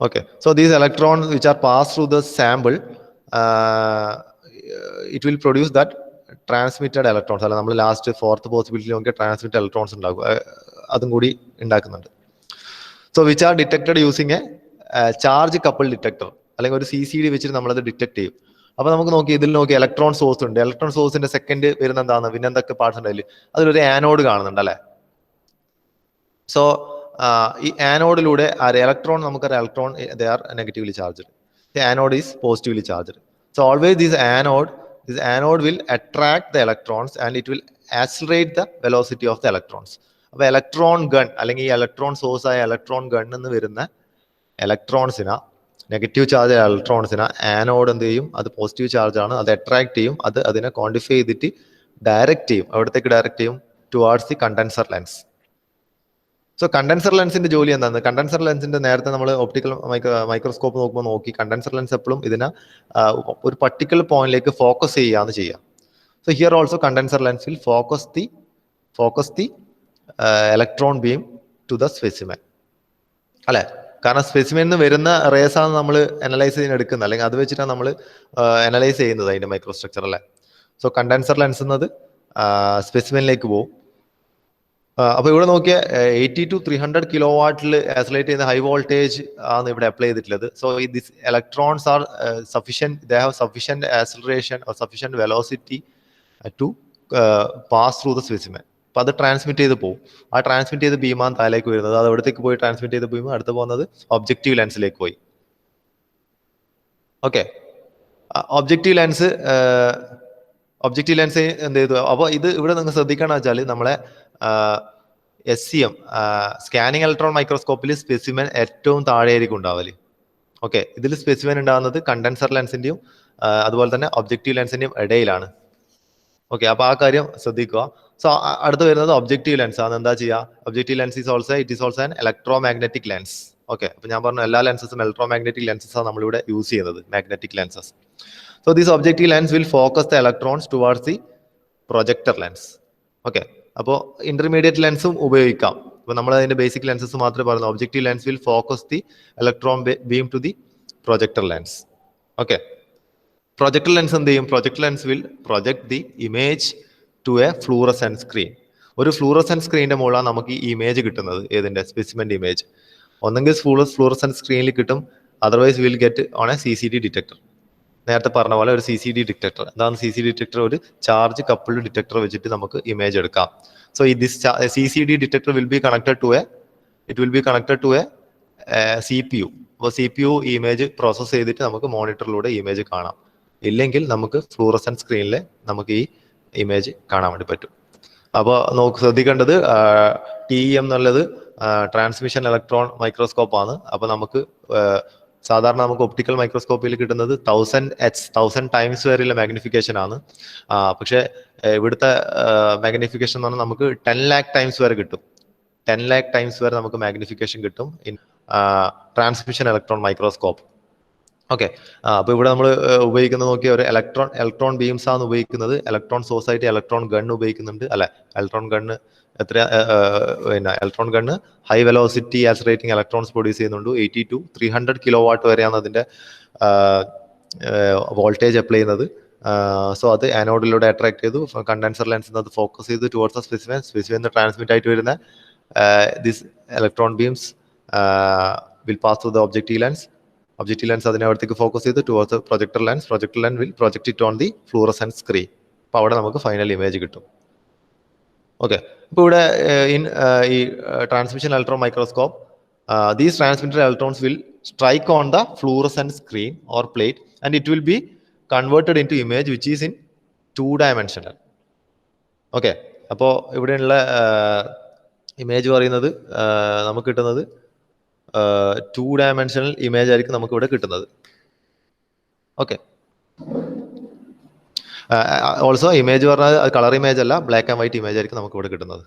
Okay, so these electrons which are pass through the sample it will produce that transmitted electrons. അല്ല, നമ്മൾ last 4th possibility നോക്കിയാൽ transmitted electrons ഉണ്ടാകും, അതും കൂടി ഉണ്ടാക്കുന്നുണ്ട്. So which are detected using A charge couple detector, അല്ലെങ്കിൽ ഒരു CCD വെച്ചിട്ട് നമ്മളത് ഡിറ്റക്ട് ചെയ്യും. അപ്പൊ നമുക്ക് നോക്കി ഇതിൽ നോക്കി ഇലക്ട്രോൺ സോഴ്സ് ഉണ്ട്. ഇലക്ട്രോൺ സോഴ്സിന്റെ സെക്കൻഡ് വരുന്ന എന്താണ്, പിന്നെ എന്തൊക്കെ പാർട്സ് ഉണ്ട് അതിൽ? അതിലൊരു ആനോഡ് കാണുന്നുണ്ട് അല്ലെ. സോ ഈ ആനോഡിലൂടെ ഇലക്ട്രോൺ, നമുക്കറിയാം electron they are negatively charged, the anode is positively charged. So always this anode will attract the electrons and it will accelerate the velocity of the electrons. അപ്പൊ electron gun അല്ലെങ്കിൽ ഈ electron source ആയ electron gun എന്ന് വരുന്ന ഇലക്ട്രോൺസിനാ, negative charge ഇലക്ട്രോൺസിനാ anode എന്ത് ചെയ്യും, അത് positive charge ആണ്, അത് അട്രാക്ട് ചെയ്യും, അത് അതിനെ ക്വാണ്ടിഫൈ ചെയ്തിട്ട് ഡയറക്റ്റ് ചെയ്യും. എവിടത്തേക്ക് ഡയറക്റ്റ് ചെയ്യും? Towards the condenser lens. So condenser ലെൻസിന്റെ ജോലി എന്താണ്? കണ്ടൻസർ ലെൻസിന്റെ നേരത്തെ നമ്മൾ ഒപ്റ്റിക്കൽ മൈക്രോസ്കോപ്പ് നോക്കുമ്പോൾ നോക്കി, കണ്ടൻസർ ലെൻസ് എപ്പോഴും ഇതിനെ ഒരു പർട്ടിക്കുലർ പോയിന്റിലേക്ക് ഫോക്കസ് ചെയ്യാന്ന് ചെയ്യാം. So here also condenser lens will focus the electron beam to the specimen അല്ലെ. കാരണം സ്പെസിമെനിൽ വരുന്ന റേസ് ആണ് നമ്മൾ അനലൈസ് ചെയ്യാൻ എടുക്കുന്നത്, അല്ലെങ്കിൽ അത് വെച്ചിട്ടാണ് നമ്മൾ അനലൈസ് ചെയ്യുന്നത് അതിന്റെ മൈക്രോസ്ട്രക്ചർ അല്ലെ. സോ കണ്ടൻസർ ലെൻസ് എന്നത് സ്പെസിമെനിലേക്ക് പോകും. അപ്പൊ ഇവിടെ നോക്കിയ 80 to 300 കിലോവാട്ടിൽ ആക്സിലേറ്റ് ചെയ്യുന്ന ഹൈ വോൾട്ടേജ് ആണ് ഇവിടെ അപ്ലൈ ചെയ്തിട്ടുള്ളത്. So this electrons are sufficient, they have sufficient acceleration or sufficient velocity to pass through the specimen. അപ്പൊ അത് ട്രാൻസ്മിറ്റ് ചെയ്ത് പോകും. ആ ട്രാൻസ്മിറ്റ് ചെയ്ത് ബീമാണ് താഴേക്ക് വരുന്നത്. അത് എവിടത്തേക്ക് പോയി ട്രാൻസ്മിറ്റ് ചെയ്ത് ബീം അടുത്ത് പോകുന്നത് ഒബ്ജക്റ്റീവ് ലെൻസിലേക്ക് പോയി. ഓക്കെ, ഒബ്ജക്റ്റീവ് ലെൻസ് എന്ത് ചെയ്തു? അപ്പോൾ ഇത് ഇവിടെ നിങ്ങൾ ശ്രദ്ധിക്കണം വെച്ചാൽ നമ്മളെ SCM സ്കാനിങ് ഇലക്ട്രോൺ മൈക്രോസ്കോപ്പിൽ സ്പെസിമെൻ ഏറ്റവും താഴെയായിരിക്കും ഉണ്ടാവല്. ഓക്കെ, ഇതിൽ സ്പെസിമെൻ ഉണ്ടാകുന്നത് കണ്ടൻസർ ലെൻസിന്റെയും അതുപോലെ തന്നെ ഒബ്ജക്റ്റീവ് ലെൻസിന്റെയും ഇടയിലാണ്. ഓക്കെ, അപ്പൊ ആ കാര്യം ശ്രദ്ധിക്കുക. സോ അടുത്ത് വരുന്നത് ഒബ്ജക്റ്റീവ് ലെൻസ് ആണ്. എന്താ ചെയ്യുക? Objective lens it is also an electro magnetic lens. Okay, അപ്പൊ ഞാൻ പറഞ്ഞു എല്ലാ ലെൻസസും ഇലക്ട്രോ മാഗ്നറ്റിക് ലെൻസസ് ആണ് നമ്മളിവിടെ യൂസ് ചെയ്യുന്നത്, magnetic lenses. So this objective lens will focus the electrons towards the projector lens. Okay, അപ്പോൾ ഇന്റർമീഡിയറ്റ് ലെൻസും ഉപയോഗിക്കാം. അപ്പൊ നമ്മൾ അതിന്റെ ബേസിക് ലെൻസസ് മാത്രമേ പറയുന്നു. Objective lens will focus the electron beam to the projector lens. Okay, projector lens എന്ത് ചെയ്യും? Projector lens will project the image to a fluorescent screen. ഒരു ഫ്ലൂറസെന്റ് സ്ക്രീനിന്റെ മുകളിലാണ് നമുക്ക് ഈ ഇമേജ് കിട്ടുന്നത്. ഏതിന്റെ? സ്പെസിമെന്റ് ഇമേജ്. ഒന്നെങ്കിൽ ഫ്ലൂറസെന്റ് സ്ക്രീനിൽ കിട്ടും, otherwise will get on a CCD detector. നേരത്തെ പറഞ്ഞ പോലെ ഒരു CCD ഡിറ്റക്ടർ. എന്താണ് CCD ഡിറ്റക്ടർ? ഒരു ചാർജ് കപ്പിൾഡ് ഡിറ്റക്ടർ വെച്ചിട്ട് നമുക്ക് ഇമേജ് എടുക്കാം. So this CCD detector will be connected to a CPU. അപ്പോൾ CPU ഈ ഇമേജ് പ്രോസസ് ചെയ്തിട്ട് നമുക്ക് മോണിറ്ററിലൂടെ ഇമേജ് കാണാം. ഇല്ലെങ്കിൽ നമുക്ക് ഫ്ലൂറസെന്റ് സ്ക്രീനിൽ നമുക്ക് ഈ ഇമേജ് കാണാൻ വേണ്ടി പറ്റും. അപ്പോൾ ശ്രദ്ധിക്കേണ്ടത് TEM എന്നുള്ളത് ട്രാൻസ്മിഷൻ ഇലക്ട്രോൺ മൈക്രോസ്കോപ്പ് ആണ്. അപ്പൊ നമുക്ക് സാധാരണ നമുക്ക് ഒപ്റ്റിക്കൽ മൈക്രോസ്കോപ്പിൽ കിട്ടുന്നത് 1000 ടൈംസ് വരെയുള്ള മാഗ്നിഫിക്കേഷൻ ആണ്. പക്ഷെ ഇവിടുത്തെ മാഗ്നിഫിക്കേഷൻ എന്ന് പറഞ്ഞാൽ നമുക്ക് 10 lakh ടൈംസ് വരെ കിട്ടും. 10 lakh ടൈംസ് വരെ നമുക്ക് മാഗ്നിഫിക്കേഷൻ കിട്ടും in transmission electron microscope. Okay, അപ്പൊ ഇവിടെ നമ്മൾ ഉപയോഗിക്കുന്നത് നോക്കിയ ഒരു ഇലക്ട്രോൺ ബീംസ് ആണ് ഉപയോഗിക്കുന്നത്. ഇലക്ട്രോൺ സോഴ്സ് ആയിട്ട് ഇലക്ട്രോൺ ഗൺ ഉപയോഗിക്കുന്നുണ്ട്. അല്ലെ, ഇലക്ട്രോൺ ഗണ്ണ് പിന്നെ electron gun high velocity accelerating electrons produce ചെയ്യുന്നുണ്ട്. 80 to 300 kW വരെയാണ് അതിന്റെ വോൾട്ടേജ് അപ്ലൈ ചെയ്യുന്നത്. സോ അത് ആനോഡിലൂടെ അട്രാക്ട് ചെയ്തു, കണ്ടൻസർ ലെൻസിൽ അത് ഫോക്കസ് ചെയ്ത് ടുവേർഡ്സ് സ്പെസിമെൻ ട്രാൻസ്മിറ്റ് ആയിട്ട് വരുന്ന this electron beams will pass through the objective lens അതിനെ അവിടത്തേക്ക് ഫോക്കസ് ചെയ്ത് towards projector lens will project it on the fluorescent screen. അപ്പൊ അവിടെ നമുക്ക് ഫൈനൽ ഇമേജ് കിട്ടും. ഓക്കെ, ഇപ്പൊ ഇവിടെ ഈ transmission electron microscope, these transmitted electrons will strike on the fluorescent screen or plate and it will be converted into image which is in 2-dimensional. Okay, അപ്പോൾ ഇവിടെയുള്ള image പറയുന്നത് നമുക്ക് കിട്ടുന്നത് 2-dimensional image ആയിരിക്കും നമുക്ക് ഇവിടെ കിട്ടുന്നത്. ഓക്കെ, ഓൾസോ ഇമേജ് പറഞ്ഞാൽ കളർ ഇമേജ് അല്ല, ബ്ലാക്ക് ആൻഡ് വൈറ്റ് ഇമേജ് ആയിരിക്കും നമുക്ക് ഇവിടെ കിട്ടുന്നത്.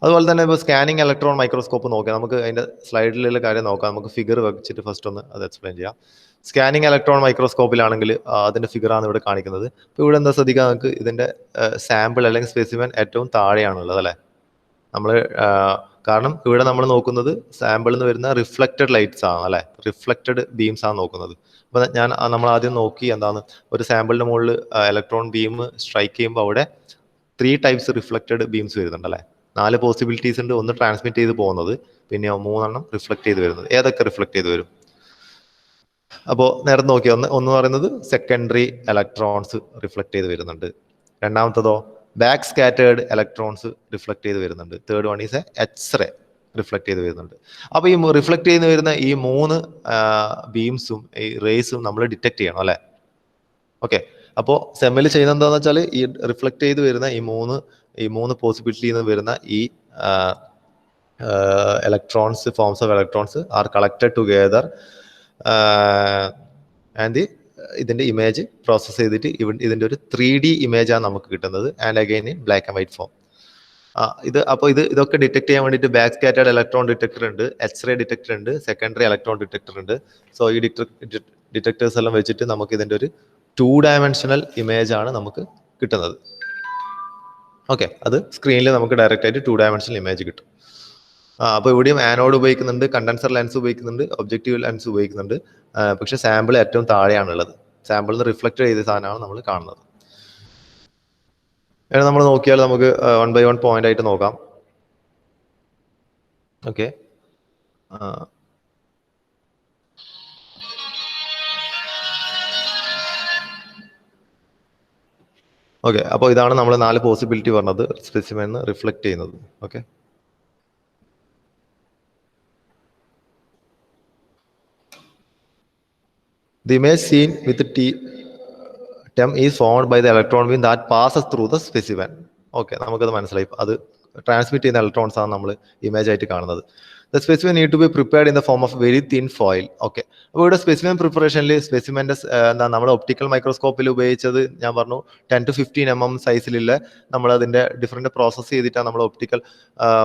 അതുപോലെ തന്നെ ഇപ്പോൾ സ്കാനിങ് ഇലക്ട്രോൺ മൈക്രോസ്കോപ്പ് നോക്കാം. നമുക്ക് അതിന്റെ സ്ലൈഡിലുള്ള കാര്യം നോക്കാം. നമുക്ക് ഫിഗർ വെച്ചിട്ട് ഫസ്റ്റ് ഒന്ന് അത് എക്സ്പ്ലെയിൻ ചെയ്യാം. സ്കാനിങ് ഇലക്ട്രോൺ മൈക്രോസ്കോപ്പിലാണെങ്കിൽ അതിന്റെ ഫിഗറാണ് ഇവിടെ കാണിക്കുന്നത്. ഇപ്പോൾ ഇവിടെ എന്താ ശ്രദ്ധിക്കുക, നമുക്ക് ഇതിന്റെ സാമ്പിൾ അല്ലെങ്കിൽ സ്പെസിമെൻ ഏറ്റവും താഴെയാണുള്ളത് അല്ലെ. നമ്മൾ കാരണം ഇവിടെ നമ്മൾ നോക്കുന്നത് സാമ്പിളിൽ നിന്ന് വരുന്ന റിഫ്ലക്റ്റഡ് ലൈറ്റ്സ് ആണ് അല്ലെ, റിഫ്ലക്റ്റഡ് ബീംസ് ആണ് നോക്കുന്നത്. അപ്പൊ നമ്മൾ ആദ്യം നോക്കി എന്താണ്, ഒരു സാമ്പിളിന്റെ മുകളിൽ ഇലക്ട്രോൺ ബീം സ്ട്രൈക്ക് ചെയ്യുമ്പോൾ അവിടെ 3 types റിഫ്ലക്റ്റഡ് ബീംസ് വരുന്നുണ്ട് അല്ലെ. 4 പോസിബിലിറ്റീസ് ഉണ്ട്. ഒന്ന് ട്രാൻസ്മിറ്റ് ചെയ്ത് പോകുന്നത്, പിന്നെ 3 റിഫ്ലക്ട് ചെയ്ത് വരുന്നത്. ഏതൊക്കെ റിഫ്ലക്ട് ചെയ്ത് വരും? അപ്പോൾ നേരത്തെ നോക്കി ഒന്ന് പറയുന്നത് സെക്കൻഡറി ഇലക്ട്രോൺസ് റിഫ്ലക്ട് ചെയ്ത് വരുന്നുണ്ട്. രണ്ടാമത്തതോ ബാക്ക് സ്കാറ്റേർഡ് ഇലക്ട്രോൺസ് റിഫ്ലക്ട് ചെയ്ത് വരുന്നുണ്ട്. Third one is X-ray reflect ചെയ്ത് വരുന്നുണ്ട്. അപ്പൊ ഈ റിഫ്ലക്ട് ചെയ്ത് വരുന്ന ഈ 3 ബീംസും ഈ റേസും നമ്മൾ ഡിറ്റക്ട് ചെയ്യണം അല്ലെ. ഓക്കെ, അപ്പോൾ സെമ്മിൽ ചെയ്യുന്നത് എന്താണെന്ന് വെച്ചാൽ ഈ റിഫ്ലക്ട് ചെയ്ത് വരുന്ന ഈ മൂന്ന് പോസിബിലിറ്റിയിൽ നിന്ന് വരുന്ന ഈ forms of electrons are collected together and ഇതിന്റെ ഇമേജ് പ്രോസസ് ചെയ്തിട്ട് ഇതിന്റെ ഒരു 3D ഇമേജാണ് നമുക്ക് കിട്ടുന്നത്. And again in black and white form. ഇതൊക്കെ ഡിറ്റക്ട് ചെയ്യാൻ വേണ്ടിയിട്ട് ബാക്ക് സ്കാറ്റേർഡ് ഇലക്ട്രോൺ ഡിറ്റക്ടർ ഉണ്ട്, എക്സ്റേ ഡിറ്റക്ടർ ഉണ്ട്, സെക്കൻഡറി ഇലക്ട്രോൺ ഡിറ്റക്ടർ ഉണ്ട്. സോ ഈ ഡിറ്റക്ടേഴ്സ് എല്ലാം വെച്ചിട്ട് നമുക്ക് ഇതിന്റെ ഒരു 2-dimensional ഇമേജ് ആണ് നമുക്ക് കിട്ടുന്നത്. ഓക്കെ, അത് സ്ക്രീനിൽ നമുക്ക് ഡയറക്റ്റ് ആയിട്ട് 2-dimensional ഇമേജ് കിട്ടും. അപ്പോൾ ഇവിടെയും ആനോഡ് ഉപയോഗിക്കുന്നുണ്ട്, കണ്ടൻസർ ലെൻസ് ഉപയോഗിക്കുന്നുണ്ട്, ഒബ്ജക്റ്റീവ് ലെൻസ് ഉപയോഗിക്കുന്നുണ്ട്. പക്ഷെ സാമ്പിൾ ഏറ്റവും താഴെയാണുള്ളത്. സാമ്പിളിൽ നിന്ന് റിഫ്ലക്ട് ചെയ്ത സാധനമാണ് നമ്മൾ കാണുന്നത്. നമ്മൾ നോക്കിയാൽ നമുക്ക് 1 by 1 പോയിന്റ് ആയിട്ട് നോക്കാം. ഓക്കെ, ഓക്കെ, അപ്പോൾ ഇതാണ് നമ്മൾ 4 പോസിബിലിറ്റി പറഞ്ഞത് സ്പെസിമെൻ റിഫ്ലക്ട് ചെയ്യുന്നത്. Okay, the image seen with the TEM is formed by the electron beam that passes through the specimen. Okay, നമുക്കത് മനസ്സിലായി. അത് ട്രാൻസ്മിറ്റ് ചെയ്യുന്ന ഇലക്ട്രോൺസ് ആണ് നമ്മൾ ഇമേജ് ആയിട്ട് കാണുന്നത്. The specimen need to be prepared in the form of very thin foil. Okay, അപ്പോൾ ഇവിടെ സ്പെസിമെൻ പ്രിപ്പറേഷനിൽ സ്പെസിമെൻ്റെ എന്താ നമ്മൾ ഒപ്റ്റിക്കൽ മൈക്രോസ്കോപ്പിൽ ഉപയോഗിച്ചത് ഞാൻ പറഞ്ഞു 10 to 15 mm സൈസിലുള്ള നമ്മൾ അതിൻ്റെ ഡിഫറെൻറ്റ് പ്രോസസ്സ് ചെയ്തിട്ടാണ് നമ്മൾ ഒപ്റ്റിക്കൽ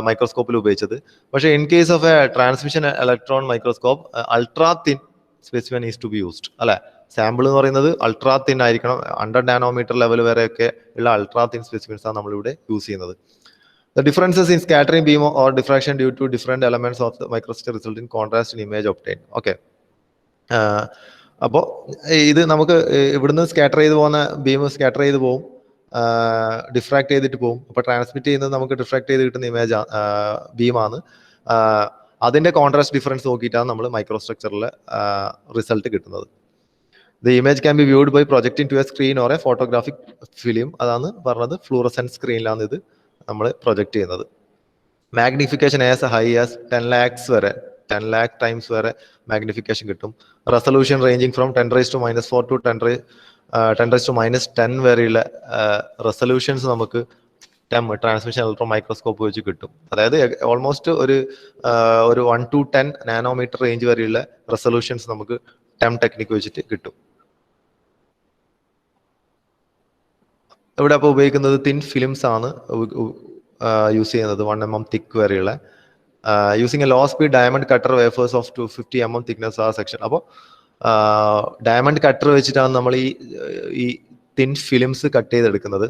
മൈക്രോസ്കോപ്പിൽ ഉപയോഗിച്ചത്. പക്ഷേ in case of a transmission electron microscope ultra thin specimen is to be used. അല്ലെ, സാമ്പിൾ എന്ന് പറയുന്നത് അൾട്രാ തിൻ ആയിരിക്കണം. 100 നാനോമീറ്റർ ലെവൽ വരെയൊക്കെ ഉള്ള അൾട്രാ തിൻ സ്പെസിമെൻസ് ആണ് നമ്മളിവിടെ യൂസ് ചെയ്യുന്നത്. The differences in scattering beam or diffraction due to different elements of the microstructure result in contrast in image obtained. Okay. അപ്പോൾ ഇത് നമുക്ക് ഇവിടുന്ന് സ്കാറ്റർ ചെയ്ത് പോകുന്ന ബീം സ്കാറ്റർ ചെയ്ത് പോകും, ഡിഫ്രാക്ട് ചെയ്തിട്ട് പോകും. അപ്പോൾ ട്രാൻസ്മിറ്റ് ചെയ്യുന്നത് നമുക്ക് ഡിഫ്രാക്ട് ചെയ്ത് കിട്ടുന്ന ഇമേജ് ബീമാണ്. അതിൻ്റെ കോൺട്രാസ്റ്റ് ഡിഫറൻസ് നോക്കിയിട്ടാണ് നമ്മൾ മൈക്രോസ്ട്രക്ചറിലെ റിസൾട്ട് കിട്ടുന്നത്. The image can be viewed by projecting to a screen or a photographic film. അതാണ് പറഞ്ഞത്, ഫ്ലൂറസെന്റ് സ്ക്രീനിലാണ് ഇത് നമ്മൾ പ്രൊജക്ട് ചെയ്യുന്നത്. Magnification as high as 10 lakhs വരെ, 10 lakh ടൈംസ് വരെ മാഗ്നിഫിക്കേഷൻ കിട്ടും. റെസൊല്യൂഷൻ റേഞ്ചിങ് ഫ്രം 10⁻⁴ to 10⁻10 വരെയുള്ള റെസൊല്യൂഷൻസ് നമുക്ക് ട്രാൻസ്മിഷൻ ഇലക്ട്രോൺ മൈക്രോസ്കോപ്പ് വെച്ച് കിട്ടും. അതായത് ഓൾമോസ്റ്റ് ഒരു 1 to 10 നാനോമീറ്റർ റേഞ്ച് വരെയുള്ള റെസൊല്യൂഷൻസ് നമുക്ക് TEM ടെക്നിക്ക് വെച്ചിട്ട് കിട്ടും. ഇവിടെ അപ്പോൾ ഉപയോഗിക്കുന്നത് തിൻ ഫിലിംസ് ആണ് യൂസ് ചെയ്യുന്നത്, 1 mm തിക്ക് വരെയുള്ള. Using a low speed diamond cutter wafers of 250 mm thickness ആ സെക്ഷൻ. അപ്പോൾ ഡയമണ്ട് കട്ടർ വെച്ചിട്ടാണ് നമ്മൾ ഈ തിൻ ഫിലിംസ് കട്ട് ചെയ്തെടുക്കുന്നത്.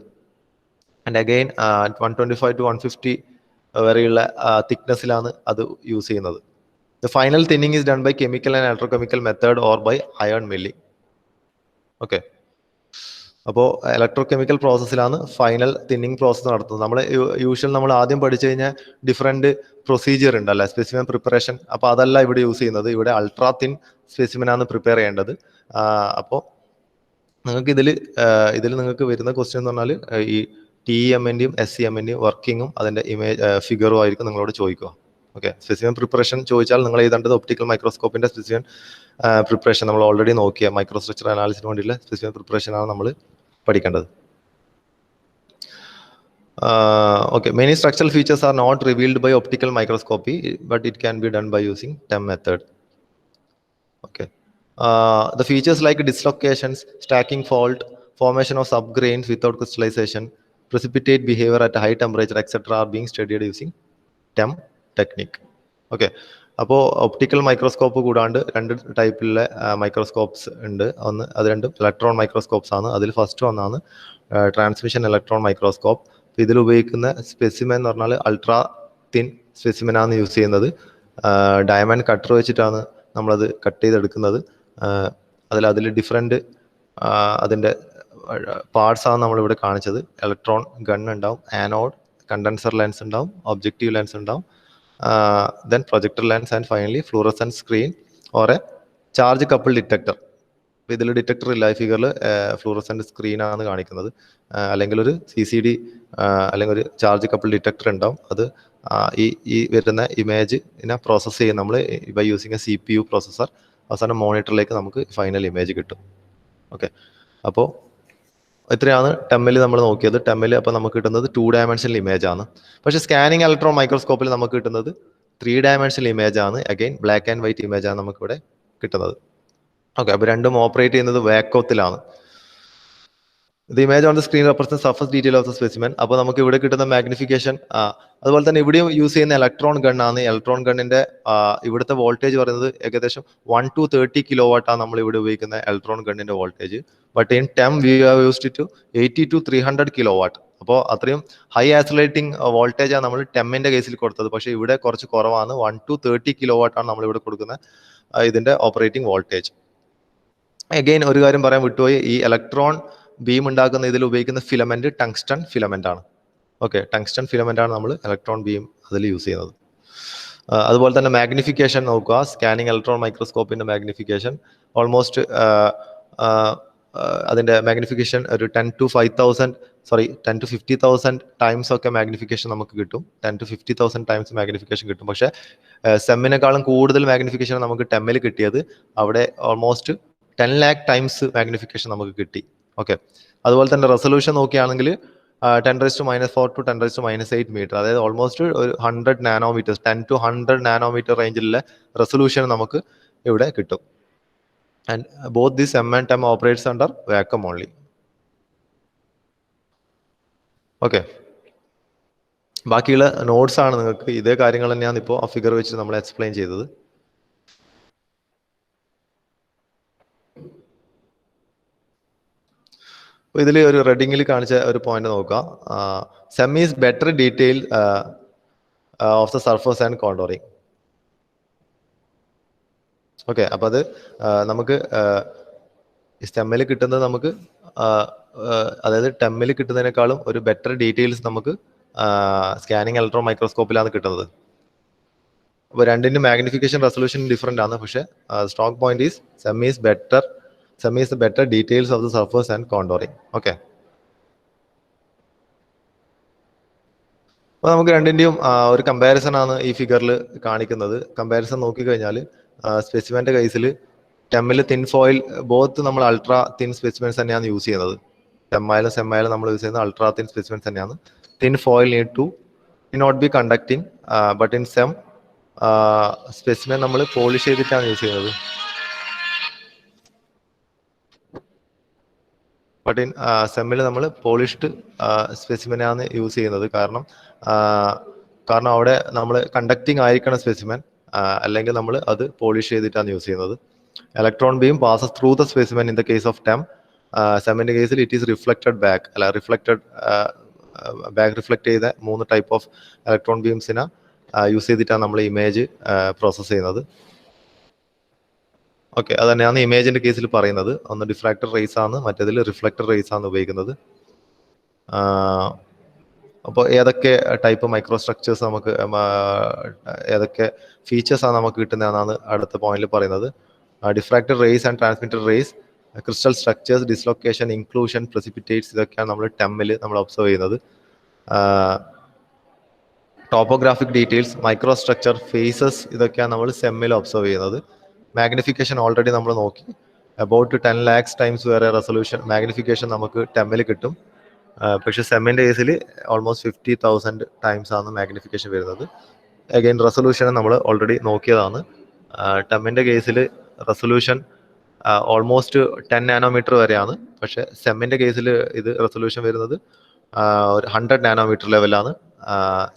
ആൻഡ് അഗെയിൻ 125 to 150 വരെയുള്ള തിക്നെസ്സിലാണ് അത് യൂസ് ചെയ്യുന്നത്. The final thinning is done by chemical and electrochemical method or by iron milling. Okay. അപ്പോൾ ഇലക്ട്രോകെമിക്കൽ പ്രോസസ്സിലാണ് ഫൈനൽ തിന്നിങ് പ്രോസസ്സ് നടത്തുന്നത്. നമ്മൾ യൂഷ്വൽ നമ്മൾ ആദ്യം പഠിച്ചു കഴിഞ്ഞാൽ ഡിഫറെൻറ്റ് പ്രൊസീജിയർ ഉണ്ടല്ലോ സ്പെസിമെൻ പ്രിപ്പറേഷൻ. അപ്പോൾ അതല്ല ഇവിടെ യൂസ് ചെയ്യുന്നത്. ഇവിടെ അൾട്രാ തിൻ സ്പെസിമെനാണ് പ്രിപ്പയർ ചെയ്യേണ്ടത്. അപ്പോൾ നിങ്ങൾക്ക് ഇതിൽ നിങ്ങൾക്ക് വരുന്ന ക്വസ്റ്റ്യൻ എന്ന് പറഞ്ഞാൽ ഈ TEM-ൻ്റെയും SEM-ൻ്റെയും വർക്കിങ്ങും അതിൻ്റെ ഇമേജ് ഫിഗറും ആയിരിക്കും നിങ്ങളോട് ചോദിക്കുക. ഓക്കെ, സ്പെസിമെൻ പ്രിപ്പറേഷൻ ചോദിച്ചാൽ നിങ്ങൾ എഴുതേണ്ടത് ഒപ്റ്റിക്കൽ മൈക്രോസ്കോപ്പിന്റെ സ്പെസിമെൻ പ്രിപ്പറേഷൻ നമ്മൾ ഓൾറെഡി നോക്കിയ മൈക്രോസ്ട്രക്ചർ അനാലിസിന് വേണ്ടിയുള്ള സ്പെസിമെൻ പ്രിപ്പറേഷൻ ആണ് നമ്മൾ പഠിക്കേണ്ടത്. Okay, many structural features are not revealed by optical microscopy, but it can be done by using TEM method. Okay, the features like dislocations, stacking fault, formation of subgrains without crystallization, precipitate behavior at high temperature, etc. are being studied using TEM technique. Okay, അപ്പോൾ optical microscope കൂടാണ്ട് 2 ടൈപ്പിലുള്ള microscopes ഉണ്ട്. അത് രണ്ടും electron microscopes ആണ്. അതിൽ first ഒന്നാണ് transmission electron microscope. ഇതിൽ ഉപയോഗിക്കുന്ന സ്പെസിമെൻ എന്ന് പറഞ്ഞാൽ അൾട്രാ തിൻ സ്പെസിമെനാണ് യൂസ് ചെയ്യുന്നത്. ഡയമണ്ട് കട്ടർ വെച്ചിട്ടാണ് നമ്മളത് കട്ട് ചെയ്തെടുക്കുന്നത്. അതിൽ ഡിഫറെൻറ്റ് അതിൻ്റെ പാർട്സ് ആണ് നമ്മളിവിടെ കാണിച്ചത്. ഇലക്ട്രോൺ ഗൺ ഉണ്ടാവും, ആനോഡ്, കണ്ടൻസർ ലെൻസ് ഉണ്ടാവും, ഒബ്ജക്റ്റീവ് ലെൻസ് ഉണ്ടാവും, then projector lens, and finally fluorescent screen or a charge coupled detector. ഇതിൽ ഡിറ്റക്ടർ ഇല്ല, ഈ ഫിഗറിൽ ഫ്ലൂറസെന്റ് സ്ക്രീൻ ആണ് കാണിക്കുന്നത്. അല്ലെങ്കിൽ ഒരു CCD അല്ലെങ്കിൽ ഒരു ചാർജ് കപ്പിൾ ഡിറ്റക്ടർ ഉണ്ടാവും. അത് ഈ വരുന്ന ഇമേജിനെ പ്രോസസ്സ് ചെയ്യും നമ്മൾ by using a CPU processor. അവസാനം മോണിറ്ററിലേക്ക് നമുക്ക് ഫൈനൽ ഇമേജ് കിട്ടും. ഓക്കെ, അപ്പോൾ ഇത്രയാണ് ടെമ്മിൽ നമ്മൾ നോക്കിയത്. ടെമ്മിൽ അപ്പോൾ നമുക്ക് കിട്ടുന്നത് 2 ഡയമെൻഷണൽ ഇമേജ് ആണ്. പക്ഷേ സ്കാനിങ് ഇലക്ട്രോൺ മൈക്രോസ്കോപ്പിൽ നമുക്ക് കിട്ടുന്നത് 3 ഡയമെൻഷണൽ ഇമേജ് ആണ്. Again black and white image ആണ് നമുക്ക് ഇവിടെ കിട്ടുന്നത്. ഓക്കെ, അപ്പോൾ രണ്ടും ഓപ്പറേറ്റ് ചെയ്യുന്നത് വാക്വത്തിലാണ്. The image on the screen represents surface detail of the specimen. അപ്പോൾ നമുക്ക് ഇവിടെ കിട്ടുന്ന മാഗ്നിഫിക്കേഷൻ, അതുപോലെ തന്നെ ഇവിടെയും യൂസ് ചെയ്യുന്ന ഇലക്ട്രോൺ ഗൺ ആണ്. ഇലക്ട്രോൺ ഗണ്ണിന്റെ ഇവിടുത്തെ വോൾട്ടേജ് പറയുന്നത് ഏകദേശം 1 to 30 kilowatt ആണ് നമ്മൾ ഇവിടെ ഉപയോഗിക്കുന്ന ഇലക്ട്രോൺ ഗണ്ണിന്റെ voltage. But in TEM we have used it to 80 to 300 kilowatt. അപ്പോൾ അത്രയും ഹൈ ആക്സിലറേറ്റിംഗ് വോൾട്ടേജ് ആണ് നമ്മൾ ടെമ്മിന്റെ കേസിൽ കൊടുത്തത്. പക്ഷേ ഇവിടെ കുറച്ച് കുറവാണ്, 1 to 30 kilowatt ആണ് നമ്മൾ ഇവിടെ കൊടുക്കുന്ന ഇതിന്റെ ഓപ്പറേറ്റിംഗ് വോൾട്ടേജ്. അഗെയിൻ ഒരു കാര്യം പറയാൻ വിട്ടുപോയി, ഈ ഇലക്ട്രോൺ ബീം ഉണ്ടാക്കുന്ന ഇതിൽ ഉപയോഗിക്കുന്ന ഫിലമെന്റ് ടങ്സ്റ്റൺ ഫിലമെന്റ് ആണ്. ഓക്കെ, ടങ്സ്റ്റൺ ഫിലമെന്റ് ആണ് നമ്മൾ ഇലക്ട്രോൺ ബീം അതിൽ യൂസ് ചെയ്യുന്നത്. അതുപോലെ തന്നെ മാഗ്നിഫിക്കേഷൻ നോക്കുക. സ്കാനിങ് ഇലക്ട്രോൺ മൈക്രോസ്കോപ്പിന്റെ മാഗ്നിഫിക്കേഷൻ ഓൾമോസ്റ്റ് അതിൻ്റെ മാഗ്നിഫിക്കേഷൻ ഒരു 10 to 50,000 ടൈംസ് ഒക്കെ മാഗ്നിഫിക്കേഷൻ നമുക്ക് കിട്ടും. 10 to 50,000 ടൈംസ് മാഗ്നിഫിക്കേഷൻ കിട്ടും. പക്ഷേ സെമ്മിനേക്കാളും കൂടുതൽ മാഗ്നിഫിക്കേഷൻ നമുക്ക് ടെമ്മിൽ കിട്ടിയത് അവിടെ ഓൾമോസ്റ്റ് 10 lakh ടൈംസ് മാഗ്നിഫിക്കേഷൻ നമുക്ക് കിട്ടി. ഓക്കെ, അതുപോലെ തന്നെ റെസൊല്യൂഷൻ നോക്കുകയാണെങ്കിൽ 10⁻⁴ to 10⁻�8 മീറ്റർ, അതായത് ഓൾമോസ്റ്റ് ഒരു 100 നാനോമീറ്റേഴ്സ്, 10 to 100 നാനോമീറ്റർ റേഞ്ചിലുള്ള റെസൊല്യൂഷൻ നമുക്ക് ഇവിടെ കിട്ടും. And both this M and TEM operates under vacuum only. Okay, ബാക്കിയുള്ള നോട്ട്സ് ആണ് നിങ്ങൾക്ക് ഇതേ കാര്യങ്ങൾ തന്നെയാണ് ഇപ്പോൾ ആ ഫിഗർ വെച്ച് നമ്മൾ എക്സ്പ്ലെയിൻ ചെയ്തത്. അപ്പോൾ ഇതിൽ ഒരു റെഡിങ്ങിൽ കാണിച്ച ഒരു പോയിന്റ് നോക്കുക. Sem is better detail of the surface and contouring. Okay, അപ്പോൾ അത് നമുക്ക് സ്റ്റെമ്മിൽ കിട്ടുന്നത് നമുക്ക് അതായത് ടെമ്മിൽ കിട്ടുന്നതിനേക്കാളും ഒരു ബെറ്റർ ഡീറ്റെയിൽസ് നമുക്ക് സ്കാനിങ് ഇലക്ട്രോൺ മൈക്രോസ്കോപ്പിലാണ് കിട്ടുന്നത്. അപ്പോൾ രണ്ടിൻ്റെ മാഗ്നിഫിക്കേഷൻ റെസൊല്യൂഷൻ ഡിഫറെൻ്റ് ആണ്. പക്ഷേ strong point is sem is the better details of the surface and contouring. Okay, അപ്പോൾ നമുക്ക് രണ്ടിൻ്റെയും ഒരു കമ്പാരിസൺ ആണ് ഈ ഫിഗറിൽ കാണിക്കുന്നത്. കമ്പാരിസൺ നോക്കിക്കഴിഞ്ഞാൽ സ്പെസിമെൻ്റെ കേസിൽ ടെമ്മിൽ തിൻ ഫോയിൽ ബോത്ത് നമ്മൾ അൾട്രാ തിൻ സ്പെസിമെൻസ് തന്നെയാണ് യൂസ് ചെയ്യുന്നത്. ടെമ്മായാലും സെമ്മായാലും നമ്മൾ യൂസ് ചെയ്യുന്നത് അൾട്രാ തിൻ സ്പെസിമെൻസ് തന്നെയാണ്. Thin foil not be conducting, but in SEM specimen നമ്മൾ പോളിഷ് ചെയ്തിട്ടാണ് യൂസ് ചെയ്യുന്നത്. ബട്ട് ഇൻ സെമ്മിൽ നമ്മൾ പോളിഷ്ഡ് സ്പെസിമെനാണ് യൂസ് ചെയ്യുന്നത്. കാരണം അവിടെ നമ്മൾ കണ്ടക്ടിങ് ആയിരിക്കണം സ്പെസിമെൻ, അല്ലെങ്കിൽ നമ്മൾ അത് പോളിഷ് ചെയ്തിട്ടാണ് യൂസ് ചെയ്യുന്നത്. Electron beam passes through the specimen in the case of TEM. സെമ്മിൻ്റെ കേസിൽ ഇറ്റ് ഈസ് റിഫ്ലക്റ്റഡ് ബാക്ക്, അല്ല ബാക്ക് റിഫ്ലക്ട് ചെയ്ത 3 ടൈപ്പ് ഓഫ് ഇലക്ട്രോൺ ബീംസിനെ യൂസ് ചെയ്തിട്ടാണ് നമ്മൾ ഇമേജ് പ്രോസസ്സ് ചെയ്യുന്നത്. ഓക്കെ, അത് തന്നെയാണ് ഇമേജിൻ്റെ കേസിൽ പറയുന്നത്. ഒന്ന് ഡിഫ്രാക്റ്റഡ് റേസ് ആണ്, മറ്റേതിൽ റിഫ്ലക്റ്റഡ് റേസ് ആണ് ഉപയോഗിക്കുന്നത്. അപ്പോൾ ഏതൊക്കെ ടൈപ്പ് മൈക്രോ സ്ട്രക്ചേഴ്സ് നമുക്ക് ഏതൊക്കെ ഫീച്ചേഴ്സാണ് നമുക്ക് കിട്ടുന്നതെന്നാണ് അടുത്ത പോയിന്റിൽ പറയുന്നത്. Diffracted rays and transmitted rays, crystal structures, dislocation, inclusion, precipitates, ഇതൊക്കെയാണ് നമ്മൾ ടെമ്മിൽ നമ്മൾ ഒബ്സർവ് ചെയ്യുന്നത്. Topographic details, micro structure, phases, ഇതൊക്കെയാണ് നമ്മൾ സെമ്മിൽ ഒബ്സർവ് ചെയ്യുന്നത്. മാഗ്നിഫിക്കേഷൻ ഓൾറെഡി നമ്മൾ നോക്കി. അബൌട്ട് 10 lakhs ടൈംസ് വരെ റെസൊല്യൂഷൻ മാഗ്നിഫിക്കേഷൻ നമുക്ക് ടെമ്മിൽ കിട്ടും. പക്ഷേ സെമ്മിൻ്റെ കേസിൽ ഓൾമോസ്റ്റ് 50,000 ടൈംസ് ആണ് മാഗ്നിഫിക്കേഷൻ വരുന്നത്. അഗൈൻ റെസൊല്യൂഷൻ നമ്മൾ ഓൾറെഡി നോക്കിയതാണ്. ടെമ്മിൻ്റെ കേസിൽ റെസൊല്യൂഷൻ ഓൾമോസ്റ്റ് 10 നാനോമീറ്റർ വരെയാണ്. പക്ഷേ സെമ്മിൻ്റെ കേസിൽ ഇത് റെസൊല്യൂഷൻ വരുന്നത് ഒരു 100 നാനോമീറ്റർ ലെവലാണ്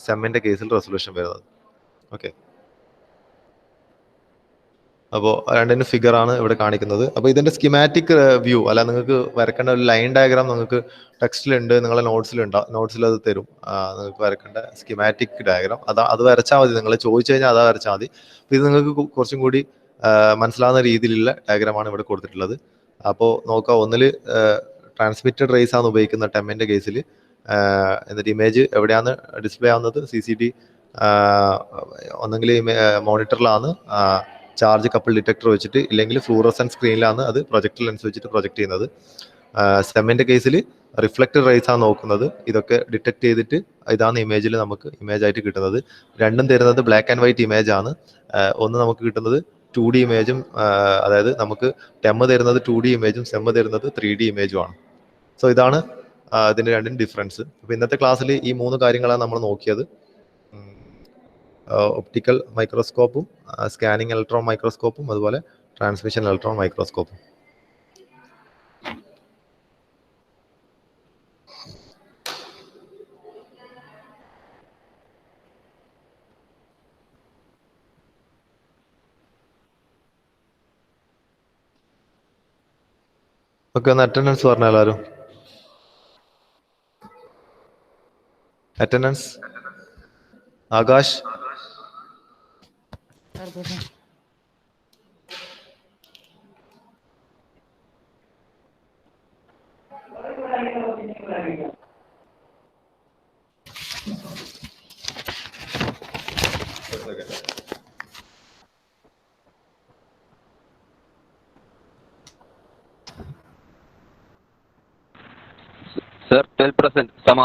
സെമ്മിൻ്റെ കേസിൽ റെസൊല്യൂഷൻ വരുന്നത്. ഓക്കെ, അപ്പോൾ രണ്ടിൻ്റെ ഫിഗറാണ് ഇവിടെ കാണിക്കുന്നത്. അപ്പോൾ ഇതിൻ്റെ സ്കിമാറ്റിക് വ്യൂ, അല്ല നിങ്ങൾക്ക് വരക്കേണ്ട ഒരു ലൈൻ ഡയഗ്രാം നിങ്ങൾക്ക് ടെക്സ്റ്റിലുണ്ട്, നിങ്ങളെ നോട്ട്സിൽ അത് തരും. നിങ്ങൾക്ക് വരക്കേണ്ട സ്കിമാറ്റിക് ഡയഗ്രാം അത് വരച്ചാൽ മതി. നിങ്ങൾ ചോദിച്ചു കഴിഞ്ഞാൽ അത് വരച്ചാൽ മതി. അപ്പോൾ ഇത് നിങ്ങൾക്ക് കുറച്ചും കൂടി മനസ്സിലാവുന്ന രീതിയിലുള്ള ഡയഗ്രാമാണ് ഇവിടെ കൊടുത്തിട്ടുള്ളത്. അപ്പോൾ നോക്കുക, ഒന്നിൽ ട്രാൻസ്മിറ്റഡ് റേസ് ആണ് ഉപയോഗിക്കുന്ന ടെമ്മിൻ്റെ കേസിൽ. എന്നിട്ട് ഇമേജ് എവിടെയാണ് ഡിസ്പ്ലേ ആവുന്നത്? CCD ഒന്നെങ്കിൽ മോണിറ്ററിലാണ് ചാർജ് കപ്പിൾ ഡിറ്റക്ടർ വെച്ചിട്ട്, ഇല്ലെങ്കിൽ ഫ്ലൂറസെന്റ് സ്ക്രീനിലാണ് അത് പ്രൊജക്ടർ ലെൻസ് വെച്ചിട്ട് പ്രൊജക്ട് ചെയ്യുന്നത്. സെമ്മിൻ്റെ കേസിൽ റിഫ്ലക്റ്റഡ് റേസ് ആണ് നോക്കുന്നത്. ഇതൊക്കെ ഡിറ്റക്ട് ചെയ്തിട്ട് ഇതാണ് ഇമേജിൽ നമുക്ക് ഇമേജ് ആയിട്ട് കിട്ടുന്നത്. രണ്ടും തരുന്നത് ബ്ലാക്ക് ആൻഡ് വൈറ്റ് ഇമേജ് ആണ്. ഒന്ന് നമുക്ക് കിട്ടുന്നത് 2D ഇമേജും, അതായത് നമുക്ക് ടെം തരുന്നത് 2D ഇമേജും സെം തരുന്നത് 3D ഇമേജും ആണ്. സോ ഇതാണ് ഇതിൻ്റെ രണ്ടിനും ഡിഫറൻസ്. അപ്പോൾ ഇന്നത്തെ ക്ലാസ്സിൽ ഈ 3 കാര്യങ്ങളാണ് നമ്മൾ നോക്കിയത്. ഒപ്റ്റിക്കൽ മൈക്രോസ്കോപ്പും, സ്കാനിങ് ഇലക്ട്രോൺ മൈക്രോസ്കോപ്പും, അതുപോലെ ട്രാൻസ്മിഷൻ ഇലക്ട്രോൺ മൈക്രോസ്കോപ്പും. ഓക്കെ, ഒന്ന് അറ്റൻഡൻസ് പറഞ്ഞ എല്ലാവരും. അറ്റൻഡൻസ്. ആകാശ്, 12% സമ.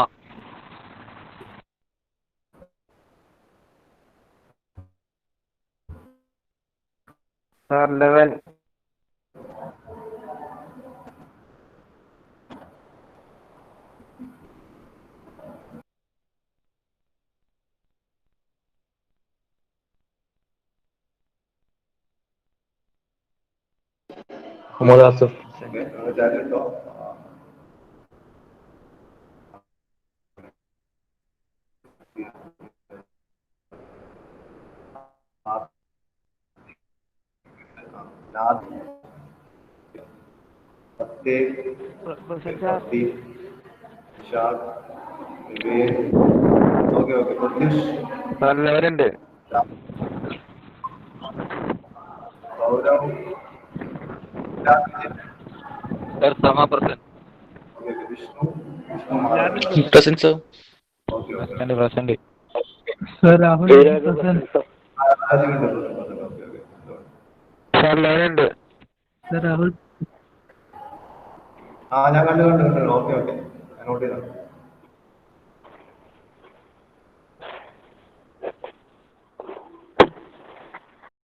Sir 11. Muhammad Asif. Okay chat കിട്ടോ? ഓക്കെ ഓക്കെ പ്രതീഷ് സാർ 11 ഉണ്ട്. ഗൗരവ് സർ സമ present. Vishnu Vishnu present sir. Okay okay present. Sir Rahul present. Sir 11 ഉണ്ട്. സർ രാഹുൽ ആ ഞാൻ കണ്ടു ഓക്കെ ഓക്കെ നോട്ട് ചെയ്താ.